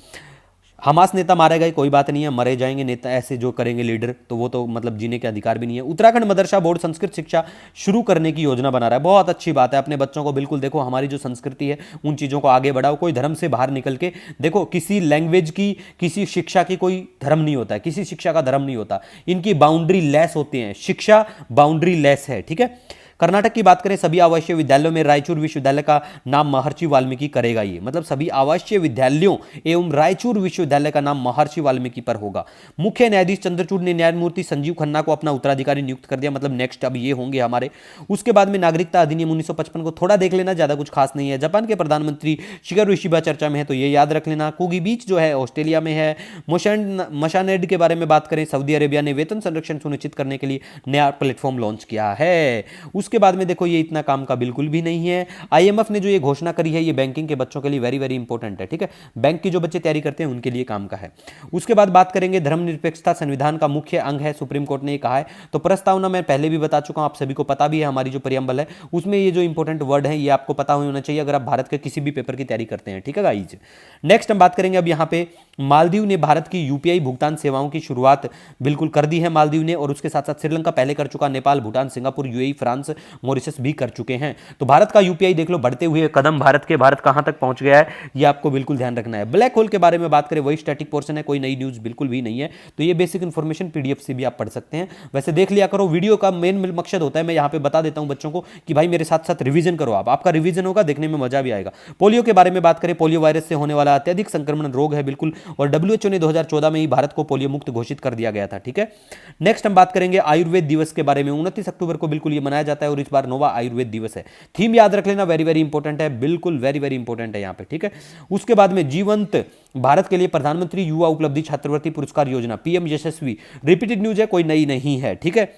हमास नेता मारे गए, कोई बात नहीं है, मरे जाएंगे नेता ऐसे जो करेंगे लीडर, तो वो तो मतलब जीने के अधिकार भी नहीं है। उत्तराखंड मदरसा बोर्ड संस्कृत शिक्षा शुरू करने की योजना बना रहा है, बहुत अच्छी बात है। अपने बच्चों को बिल्कुल देखो, हमारी जो संस्कृति है उन चीज़ों को आगे बढ़ाओ, कोई धर्म से बाहर निकल के देखो। किसी लैंग्वेज की, किसी शिक्षा की कोई धर्म नहीं होता है, किसी शिक्षा का धर्म नहीं होता, इनकी बाउंड्री लेस होती है, शिक्षा बाउंड्री लेस है, ठीक है। कर्नाटक की बात करें, सभी आवासीय विद्यालयों में रायचूर विश्वविद्यालय का नाम महर्षि वाल्मीकि करेगा ये, मतलब सभी आवासीय विद्यालयों एवं रायचूर विश्वविद्यालय का नाम महर्षि वाल्मीकि पर होगा। मुख्य न्यायाधीश चंद्रचूड़ ने न्यायमूर्ति संजीव खन्ना को अपना उत्तराधिकारी नियुक्त कर दिया, मतलब नेक्स्ट अब ये होंगे हमारे। उसके बाद में नागरिकता अधिनियम 1955 को थोड़ा देख लेना, ज्यादा कुछ खास नहीं है। जापान के प्रधानमंत्री शिगेरू इशिबा चर्चा में है, तो ये याद रख लेना। कोगी बीच जो है ऑस्ट्रेलिया में है। मशानेड के बारे में बात करें, सऊदी अरेबिया ने वेतन संरक्षण सुनिश्चित करने के लिए नया प्लेटफॉर्म लॉन्च किया है। उसके बाद में देखो, ये इतना काम का बिल्कुल भी नहीं है। आईएमएफ ने जो ये घोषणा करी है, ये बैंकिंग के बच्चों के लिए वेरी वेरी इंपॉर्टेंट है, ठीक है। बैंक की जो बच्चे तैयारी करते हैं उनके लिए काम का है। उसके बाद बात करेंगे, धर्मनिरपेक्षता संविधान का मुख्य अंग है, सुप्रीम कोर्ट ने ये कहा है। तो प्रस्तावना मैं पहले भी बता चुका हूं, आप सभी को पता भी है, हमारी जो प्रियम्बल है उसमें ये जो इंपॉर्टेंट वर्ड है ये आपको पता होना चाहिए अगर आप भारत के किसी भी पेपर की तैयारी करते हैं, ठीक है गाइज। नेक्स्ट हम बात करेंगे अब यहाँ पे, मालदीव ने भारत की यूपीआई भुगतान सेवाओं की शुरुआत बिल्कुल कर दी है मालदीव ने, और उसके साथ साथ श्रीलंका पहले कर चुका, Nepal, Bhutan, Singapore, UAE, France, Mauritius भी कर चुके हैं। तो भारत का यूपीआई देख लो, बढ़ते हुए कदम भारत कहां तक पहुंच गया है, ये आपको बिल्कुल ध्यान रखना है। ब्लैक होल के बारे में बात करें, वही स्टैटिक पोर्शन है, कोई नई न्यूज बिल्कुल भी नहीं है। तो ये बेसिक इंफॉर्मेशन पीडीएफ से भी आप पढ़ सकते हैं, वैसे देख लिया करो। वीडियो का मेन मकसद होता है, मैं यहां पे बता देता हूं बच्चों को कि भाई मेरे साथ साथ रिवीजन करो, आपका रिवीजन होगा, देखने में मजा भी आएगा। पोलियो के बारे में बात करें, पोलियो वायरस से होने वाला अत्यधिक संक्रमण रोग है बिल्कुल, और डब्ल्यूएचओ ने 2014 में ही भारत को पोलियो मुक्त घोषित कर दिया गया था, ठीक है। नेक्स्ट हम बात करेंगे आयुर्वेद दिवस के बारे में, 29 अक्टूबर को बिल्कुल ये मनाया जाता है, और इस बार नोवा आयुर्वेद दिवस है। थीम याद रख लेना, वेरी वेरी इंपॉर्टेंट है, बिल्कुल वेरी वेरी इंपॉर्टेंट है यहाँ पे, ठीक है। उसके बाद में जीवंत भारत के लिए प्रधानमंत्री युवा उपलब्धि छात्रवृत्ति पुरस्कार योजना, पीएम यशस्वी, रिपीटेड न्यूज है, कोई नई नहीं है, ठीक है।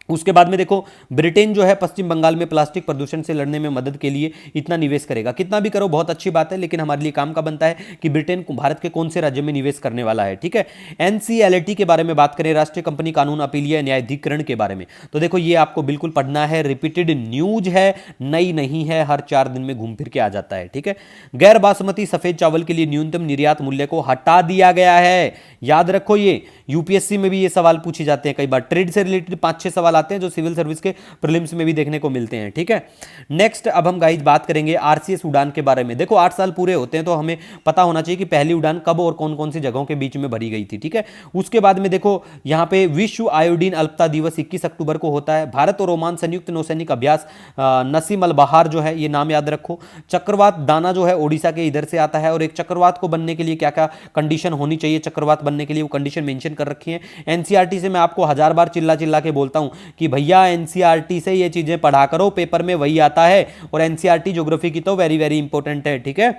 उसके बाद में देखो, ब्रिटेन जो है पश्चिम बंगाल में प्लास्टिक प्रदूषण से लड़ने में मदद के लिए इतना निवेश करेगा। कितना भी करो बहुत अच्छी बात है, लेकिन हमारे लिए काम का बनता है कि ब्रिटेन भारत के कौन से राज्य में निवेश करने वाला है, ठीक है। एनसीएलटी के बारे में बात करें, राष्ट्रीय कंपनी कानून अपीलीय न्यायाधिकरण के बारे में, तो देखो ये आपको बिल्कुल पढ़ना है, रिपीटेड न्यूज है, नई नहीं है, हर 4 दिन में घूम फिर के आ जाता है, ठीक है। गैर बासमती सफेद चावल के लिए न्यूनतम निर्यात मूल्य को हटा दिया गया है, याद रखो। ये यूपीएससी में भी ये सवाल पूछे जाते हैं कई बार, ट्रेड से रिलेटेड 5-6 सवाल आते हैं जो सिविल सर्विस के प्रीलिम्स में भी देखने को मिलते हैं, ठीक है। नेक्स्ट अब हम गाइस बात करेंगे आरसीएस उड़ान के बारे में। देखो 8 साल पूरे होते हैं तो हमें पता होना चाहिए कि पहली उड़ान कब और कौन कौन सी जगहों के बीच में भरी गई थी, ठीक है। उसके बाद में देखो यहाँ पे विश्व आयोडीन अल्पता दिवस 21 अक्टूबर को होता है। भारत और ओमान संयुक्त नौसैनिक अभ्यास नसीम अल बहार जो है, ये नाम याद रखो। चक्रवात दाना जो है ओडिशा के इधर से आता है, और एक चक्रवात को बनने के लिए क्या क्या कंडीशन होनी चाहिए चक्रवात बनने के लिए, वो कंडीशन मेंशन कर रखी है। एनसीईआरटी से मैं आपको 1000 बार चिल्ला चिल्ला के बोलता हूं कि भैया एनसीईआरटी से ये चीजें पढ़ा करो, पेपर में वही आता है, और एनसीईआरटी ज्योग्राफी की तो वेरी वेरी इंपॉर्टेंट है, ठीक है।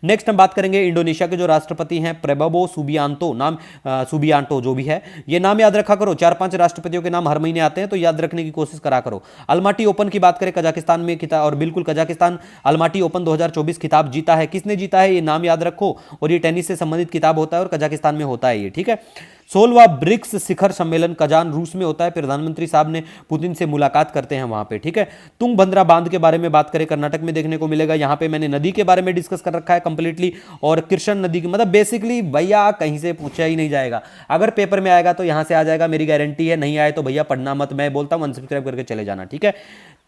नेक्स्ट हम बात करेंगे इंडोनेशिया के जो राष्ट्रपति हैं प्रेबोवो सुबियांतो, नाम सुबियांतो जो भी है, ये नाम याद रखा करो। 4-5 राष्ट्रपतियों के नाम हर महीने आते हैं तो याद रखने की कोशिश करा करो। अलमाटी ओपन की बात करें, कजाकिस्तान में खिताब, और बिल्कुल कजाकिस्तान अलमाटी ओपन 2024 खिताब जीता है। किसने जीता है ये नाम याद रखो, और ये टेनिस से संबंधित खिताब होता है और कजाकिस्तान में होता है ये, ठीक है। 16वां ब्रिक्स शिखर सम्मेलन कजान रूस में होता है। प्रधानमंत्री साहब ने पुतिन से मुलाकात करते हैं वहां पे, ठीक है। तुंगभद्रा बांध के बारे में बात करें, कर्नाटक में देखने को मिलेगा। यहां पे मैंने नदी के बारे में डिस्कस कर रखा है कंप्लीटली, और कृष्ण नदी की, मतलब बेसिकली भैया कहीं से पूछा ही नहीं जाएगा, अगर पेपर में आएगा तो यहां से आ जाएगा, मेरी गारंटी है। नहीं आए तो भैया पढ़ना मत, मैं बोलता हूं अनसब्सक्राइब करके चले जाना, ठीक है।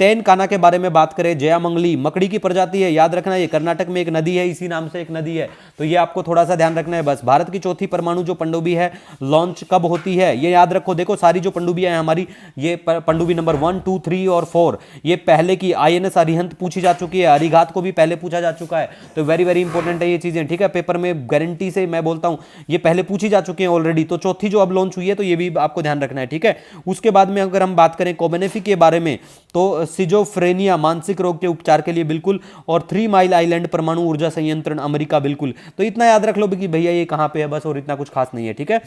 तेनकाना के बारे में बात करें, जयामंगली मकड़ी की प्रजाति है, याद रखना। ये कर्नाटक में एक नदी है, इसी नाम से एक नदी है, तो ये आपको थोड़ा सा ध्यान रखना है बस। भारत की चौथी परमाणु जो पनडुब्बी है लॉन्च कब होती है ये याद रखो। देखो सारी जो पनडुब्बियां हैं हमारी, ये पनडुब्बी नंबर 1, 2, 3 और 4 ये पहले की INS अरिहंत पूछी जा चुकी है, अरिघात को भी पहले पूछा जा चुका है, तो वेरी वेरी इंपॉर्टेंट है ये चीजें, ठीक है। पेपर में गारंटी से मैं बोलता हूं ये पहले पूछी जा चुकी है ऑलरेडी। तो चौथी जो अब लॉन्च हुई है तो ये भी आपको ध्यान रखना है, ठीक है। उसके बाद में अगर हम बात करें कोबेनेफी के बारे में, तो सिजोफ्रेनिया मानसिक रोग के उपचार के लिए बिल्कुल, और 3 माइल आइलैंड परमाणु ऊर्जा संयंत्र अमेरिका बिल्कुल। तो इतना याद रख लो कि भैया ये कहां पे है बस, और इतना कुछ खास नहीं है, ठीक है।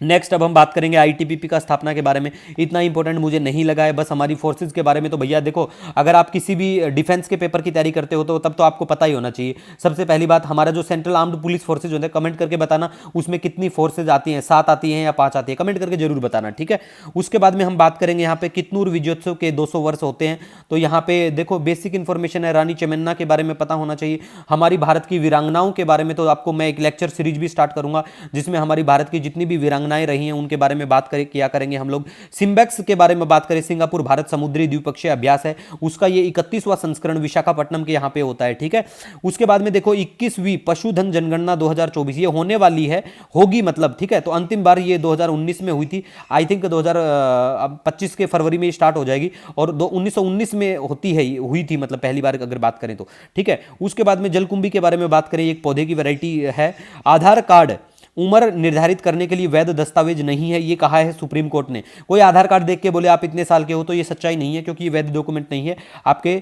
नेक्स्ट अब हम बात करेंगे ITBP का स्थापना के बारे में। इतना इंपॉर्टेंट मुझे नहीं लगा है, बस हमारी फोर्सेज के बारे में। तो भैया देखो अगर आप किसी भी डिफेंस के पेपर की तैयारी करते हो तो तब तो आपको पता ही होना चाहिए। सबसे पहली बात, हमारा जो सेंट्रल आर्म्ड पुलिस फोर्सेज होते हैं, कमेंट करके बताना उसमें कितनी फोर्सेज आती हैं, 7 आती हैं या 5 आती है, कमेंट करके जरूर बताना, ठीक है। उसके बाद में हम बात करेंगे यहाँ पे कितनूर विजयोत्सव के 200 वर्ष होते हैं। तो यहाँ पे देखो बेसिक इंफॉर्मेशन है, रानी चेमेन्ना के बारे में पता होना चाहिए। हमारी भारत की वीरांगनाओं के बारे में तो आपको मैं एक लेक्चर सीरीज भी स्टार्ट करूंगा जिसमें हमारी भारत की जितनी भी वीरांगनाएं रही हैं उनके बारे में बात करें, किया करेंगे हम लोग। सिम्बेक्स के बारे में बात करें, सिंगापुर भारत समुद्री द्विपक्षीय अभ्यास है, उसका ये 31वां संस्करण विशाखापट्टनम के यहाँ पे होता है, ठीक है। उसके बाद में देखो 21वीं पशुधन जनगणना 2024 ये होने वाली है, होगी मतलब, ठीक है। तो अंतिम बार ये 2019 में हुई थी, आई थिंक 2025 के फरवरी में स्टार्ट हो जाएगी, और 1919 में होती है, हुई थी मतलब पहली बार अगर बात करें तो, ठीक है। उसके बाद में जलकुंभी के बारे में बात करें, एक पौधे की वैरायटी है। आधार कार्ड उम्र निर्धारित करने के लिए वैध दस्तावेज नहीं है, ये कहा है सुप्रीम कोर्ट ने। कोई आधार कार्ड देख के बोले आप इतने साल के हो तो ये सच्चाई नहीं है, क्योंकि ये वैध डॉक्यूमेंट नहीं है आपके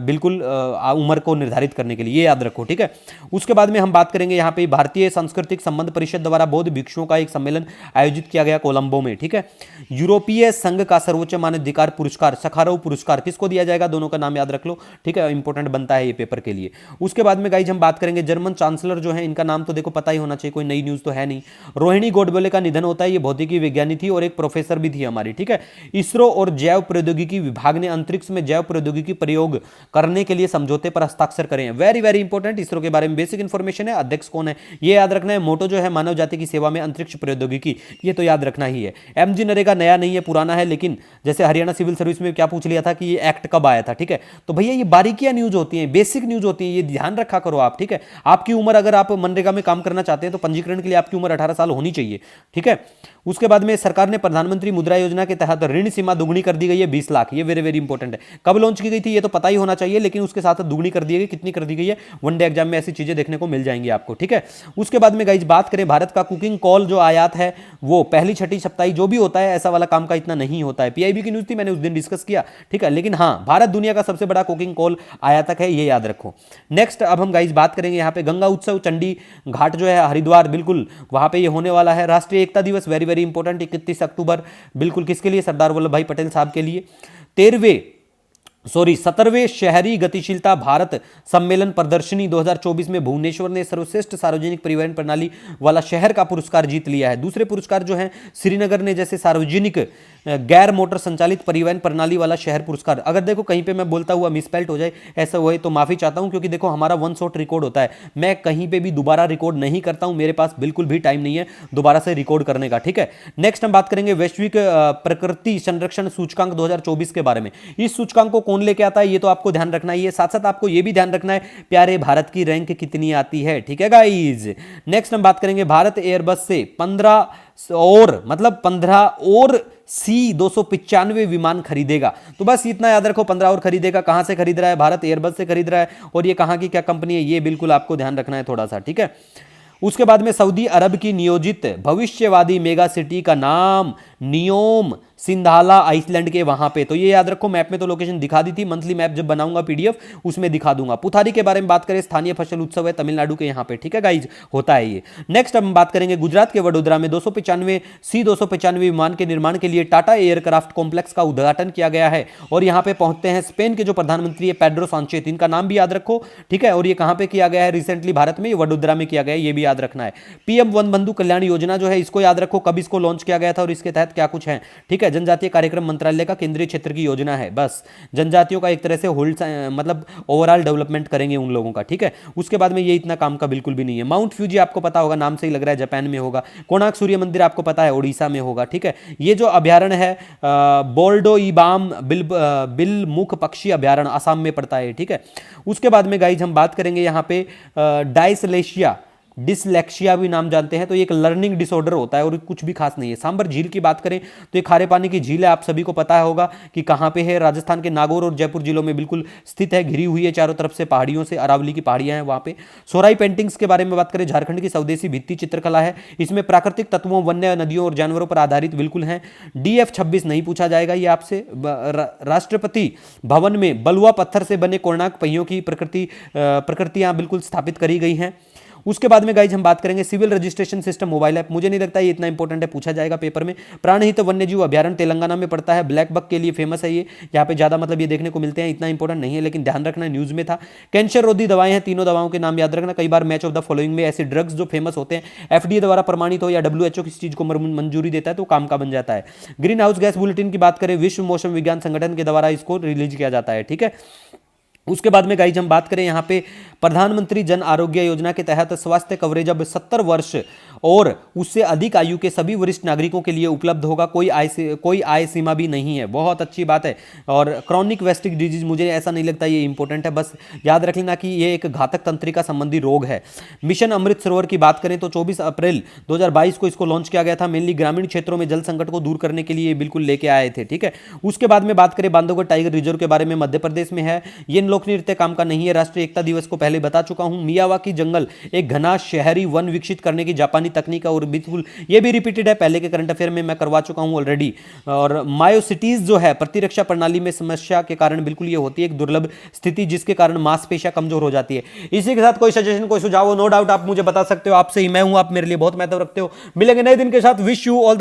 बिल्कुल उम्र को निर्धारित करने के लिए, ये याद रखो, ठीक है। उसके बाद में हम बात करेंगे यहाँ पे भारतीय सांस्कृतिक संबंध परिषद द्वारा बौद्ध भिक्षुओं का एक सम्मेलन आयोजित किया गया कोलंबो में, ठीक है। यूरोपीय संघ का सर्वोच्च मानवाधिकार पुरस्कार सखारोव पुरस्कार किसको दिया जाएगा, दोनों का नाम याद रख लो, ठीक है, इंपॉर्टेंट बनता है ये पेपर के लिए। उसके बाद में गाइज हम बात करेंगे जर्मन चांसलर जो है, इनका नाम तो देखो पता ही होना चाहिए, कोई नई न्यूज तो है नहीं। रोहिणी गोडबोले का निधन होता है, ये भौतिकी विज्ञानी थी और एक प्रोफेसर भी थी हमारी, ठीक है। इसरो और जैव प्रौद्योगिकी विभाग ने अंतरिक्ष में जैव प्रौद्योगिकी प्रयोग करने के लिए समझौते पर हस्ताक्षर करे हैं। वेरी वेरी इंपॉर्टेंट, इसरो के बारे में बेसिक इंफॉर्मेशन है। अध्यक्ष कौन है ये याद रखना है। मोटो जो है मानव जाति की सेवा में अंतरिक्ष प्रौद्योगिकी, ये तो याद रखना ही है। MG नरेगा नया नहीं है, पुराना है, लेकिन जैसे हरियाणा सिविल सर्विस में क्या पूछ लिया था कि ये एक्ट कब आया था, ठीक है। तो भैया ये बारीकियां न्यूज होती हैं, बेसिक न्यूज होती है, ये ध्यान रखा करो आप, ठीक है। आपकी उम्र अगर आप मनरेगा में काम करना चाहते हैं तो पंजीकरण के लिए आपकी उम्र 18 साल होनी चाहिए, ठीक है। उसके बाद में सरकार ने प्रधानमंत्री मुद्रा योजना के तहत ऋण सीमा दुगनी कर दी गई है 20 लाख, ये वेरी वेरी इंपॉर्टेंट है। कब लॉन्च की गई थी ये तो पता ही होना चाहिए, लेकिन उसके साथ दुगनी कर दी गई, कितनी कर दी गई है, वनडे एग्जाम में ऐसी चीजें देखने को मिल जाएंगी आपको, ठीक है। उसके बाद में गाइज बात करें भारत का कुकिंग कॉल जो आयात है वो पहली छठी सप्ताही जो भी होता है ऐसा वाला काम का इतना नहीं होता है। PIB की न्यूज थी, मैंने उस दिन डिस्कस किया, ठीक है। लेकिन हाँ भारत दुनिया का सबसे बड़ा कुकिंग कॉल आयातक है, ये याद रखो। नेक्स्ट अब हम गाइज बात करेंगे यहाँ पे गंगा उत्सव चंडी घाट जो है हरिद्वार, बिल्कुल वहां पे ये होने वाला है। राष्ट्रीय एकता दिवस वेरी वेरी इंपॉर्टेंट 31 अक्टूबर, बिल्कुल किसके लिए, सरदार वल्लभ भाई पटेल साहब के लिए। 17वें शहरी गतिशीलता भारत सम्मेलन प्रदर्शनी 2024 में भुवनेश्वर ने सर्वश्रेष्ठ सार्वजनिक परिवहन प्रणाली वाला शहर का पुरस्कार जीत लिया है। दूसरे पुरस्कार जो है श्रीनगर ने जैसे सार्वजनिक गैर मोटर संचालित परिवहन प्रणाली वाला शहर पुरस्कार। अगर देखो कहीं पे मैं बोलता हुआ मिसपेल्ट हो जाए ऐसा हुआ तो माफी चाहता हूं, क्योंकि देखो हमारा 1 शॉट रिकॉर्ड होता है, मैं कहीं पे भी दोबारा रिकॉर्ड नहीं करता हूं, मेरे पास बिल्कुल भी टाइम नहीं है दोबारा से रिकॉर्ड करने का, ठीक है। नेक्स्ट हम बात करेंगे वैश्विक प्रकृति संरक्षण सूचकांक 2024 के बारे में। इस सूचकांक को कौन लेके आता है ये तो आपको ध्यान रखना है, साथ साथ आपको ये भी ध्यान रखना है प्यारे भारत की रैंक कितनी आती है, ठीक है गाइज। नेक्स्ट हम बात करेंगे भारत एयरबस से 15 और C295 विमान खरीदेगा। तो बस इतना याद रखो, 15 और खरीदेगा। कहां से खरीद रहा है, भारत एयरबस से खरीद रहा है, और ये कहां की क्या कंपनी है ये बिल्कुल आपको ध्यान रखना है थोड़ा सा, ठीक है। उसके बाद में सऊदी अरब की नियोजित भविष्यवादी मेगा सिटी का नाम नियोम सिंधाला आइसलैंड के वहां पे, तो ये याद रखो। मैप में तो लोकेशन दिखा दी थी, मंथली मैप जब बनाऊंगा PDF उसमें दिखा दूंगा। पुथारी के बारे में बात करें, स्थानीय फसल उत्सव है तमिलनाडु के यहाँ पे, ठीक है गाइज, होता है ये। नेक्स्ट हम बात करेंगे गुजरात के वडोदरा में 295 C295 विमान के निर्माण के लिए टाटा एयरक्राफ्ट कॉम्प्लेक्स का उद्घाटन किया गया है, और यहाँ पे पहुंचते हैं स्पेन के जो प्रधानमंत्री है पेड्रो सांचेज, इनका नाम भी याद रखो, ठीक है। और ये कहां पे किया गया है, रिसेंटली भारत में वडोदरा में किया गया है, ये भी याद रखना है। PM वन बंधु कल्याण योजना जो है इसको याद रखो, कब इसको लॉन्च किया गया था और इसके तहत क्या कुछ है, ठीक है। जनजातीय कार्यक्रम मंत्रालय का केंद्रीय क्षेत्र की योजना है, बस जनजातियों का एक तरह से होल्ड मतलब ओवरऑल डेवलपमेंट करेंगे उन लोगों का, ठीक है। उसके बाद में ये इतना काम का बिल्कुल भी नहीं है। माउंट फ्यूजी आपको पता होगा, नाम से ही लग रहा है जापान में होगा। कोणार्क सूर्य मंदिर आपको पता है ओडिशा में होगा, ठीक है। ये जो अभ्यारण्य है बोल्डो इबाम बिलमुख पक्षी अभ्यारण्य आसाम में पड़ता है, ठीक है। उसके बाद में गाइज हम बात करेंगे यहाँ पे डायसलेशिया डिसलेक्सिया भी नाम जानते हैं। तो ये एक लर्निंग डिसऑर्डर होता है और कुछ भी खास नहीं है। सांबर झील की बात करें तो ये खारे पानी की झील है, आप सभी को पता होगा कि कहां पे है। राजस्थान के नागौर और जयपुर जिलों में बिल्कुल स्थित है, घिरी हुई है चारों तरफ से पहाड़ियों से, अरावली की पहाड़ियां हैं वहां पे। सोराई पेंटिंग्स के बारे में बात करें, झारखंड की स्वदेशी भित्ति चित्रकला है। इसमें प्राकृतिक तत्वों, वन्य नदियों और जानवरों पर आधारित बिल्कुल है। DF-26 नहीं पूछा जाएगा ये आपसे। राष्ट्रपति भवन में बलुआ पत्थर से बने कोणार्क पहियों की प्रकृतियां बिल्कुल स्थापित करी गई हैं। उसके बाद में गाइज हम बात करेंगे civil registration system mobile app. मुझे नहीं लगता ये इतना इंपॉर्टेंट है, पूछा जाएगा पेपर में। प्राणहित वन्यजीव अभ्यारण्य तेलंगाना में पड़ता है, ब्लैक बक के लिए फेमस है ये, यहाँ पे ज्यादा मतलब ये देखने को मिलते हैं, इतना इंपॉर्टेंट नहीं है लेकिन ध्यान रखना न्यूज में था। कैंसर रोधी दवाएं हैं, तीनों दवाओं के नाम याद रखना। कई बार मैच ऑफ द फॉलोइंग में ऐसे ड्रग्स जो फेमस होते हैं FDA द्वारा प्रमाणित हो या WHO किसी चीज को मंजूरी देता है तो काम का बन जाता है। ग्रीन हाउस गैस बुलेटिन की बात करें, विश्व मौसम विज्ञान संगठन के द्वारा इसको रिलीज किया जाता है, ठीक है। उसके बाद में गाइज हम बात करें यहाँ पे प्रधानमंत्री जन आरोग्य योजना के तहत स्वास्थ्य कवरेज अब 70 वर्ष और उससे अधिक आयु के सभी वरिष्ठ नागरिकों के लिए उपलब्ध होगा। कोई आय सीमा भी नहीं है, बहुत अच्छी बात है। और क्रॉनिक वेस्टिक डिजीज, मुझे ऐसा नहीं लगता ये इंपॉर्टेंट है, बस याद रख लेना कि ये एक घातक तंत्रिका संबंधी रोग है। मिशन अमृत सरोवर की बात करें तो 24 अप्रैल 2022 को इसको लॉन्च किया गया था। मेनली ग्रामीण क्षेत्रों में जल संकट को दूर करने के लिए बिल्कुल लेके आए थे, ठीक है। उसके बाद में बात करें बांधवगढ़ टाइगर रिजर्व के बारे में, मध्य प्रदेश में है। ये लोक नृत्य काम का नहीं है, राष्ट्रीय एकता दिवस को पहले बता चुका हूं। मियावाकी जंगल एक घना शहरी वन विकसित करने की जापानी तकनीक है और बिल्कुल ये भी रिपीटेड है, पहले के करंट अफेयर में मैं करवा चुका हूं ऑलरेडी। और मायोसिटीज जो है प्रतिरक्षा प्रणाली में समस्या के कारण बिल्कुल ये होती है एक दुर्लभ स्थिति, जिसके कारण मांसपेशियां कमजोर हो जाती है। इसी के साथ कोई सजेशन, कोई सुझाव हो, नो डाउट आप मुझे बता सकते हो। आपसे ही मैं हूं, आप मेरे लिए बहुत महत्व रखते हो। मिलेंगे नए दिन के साथ। Wish you all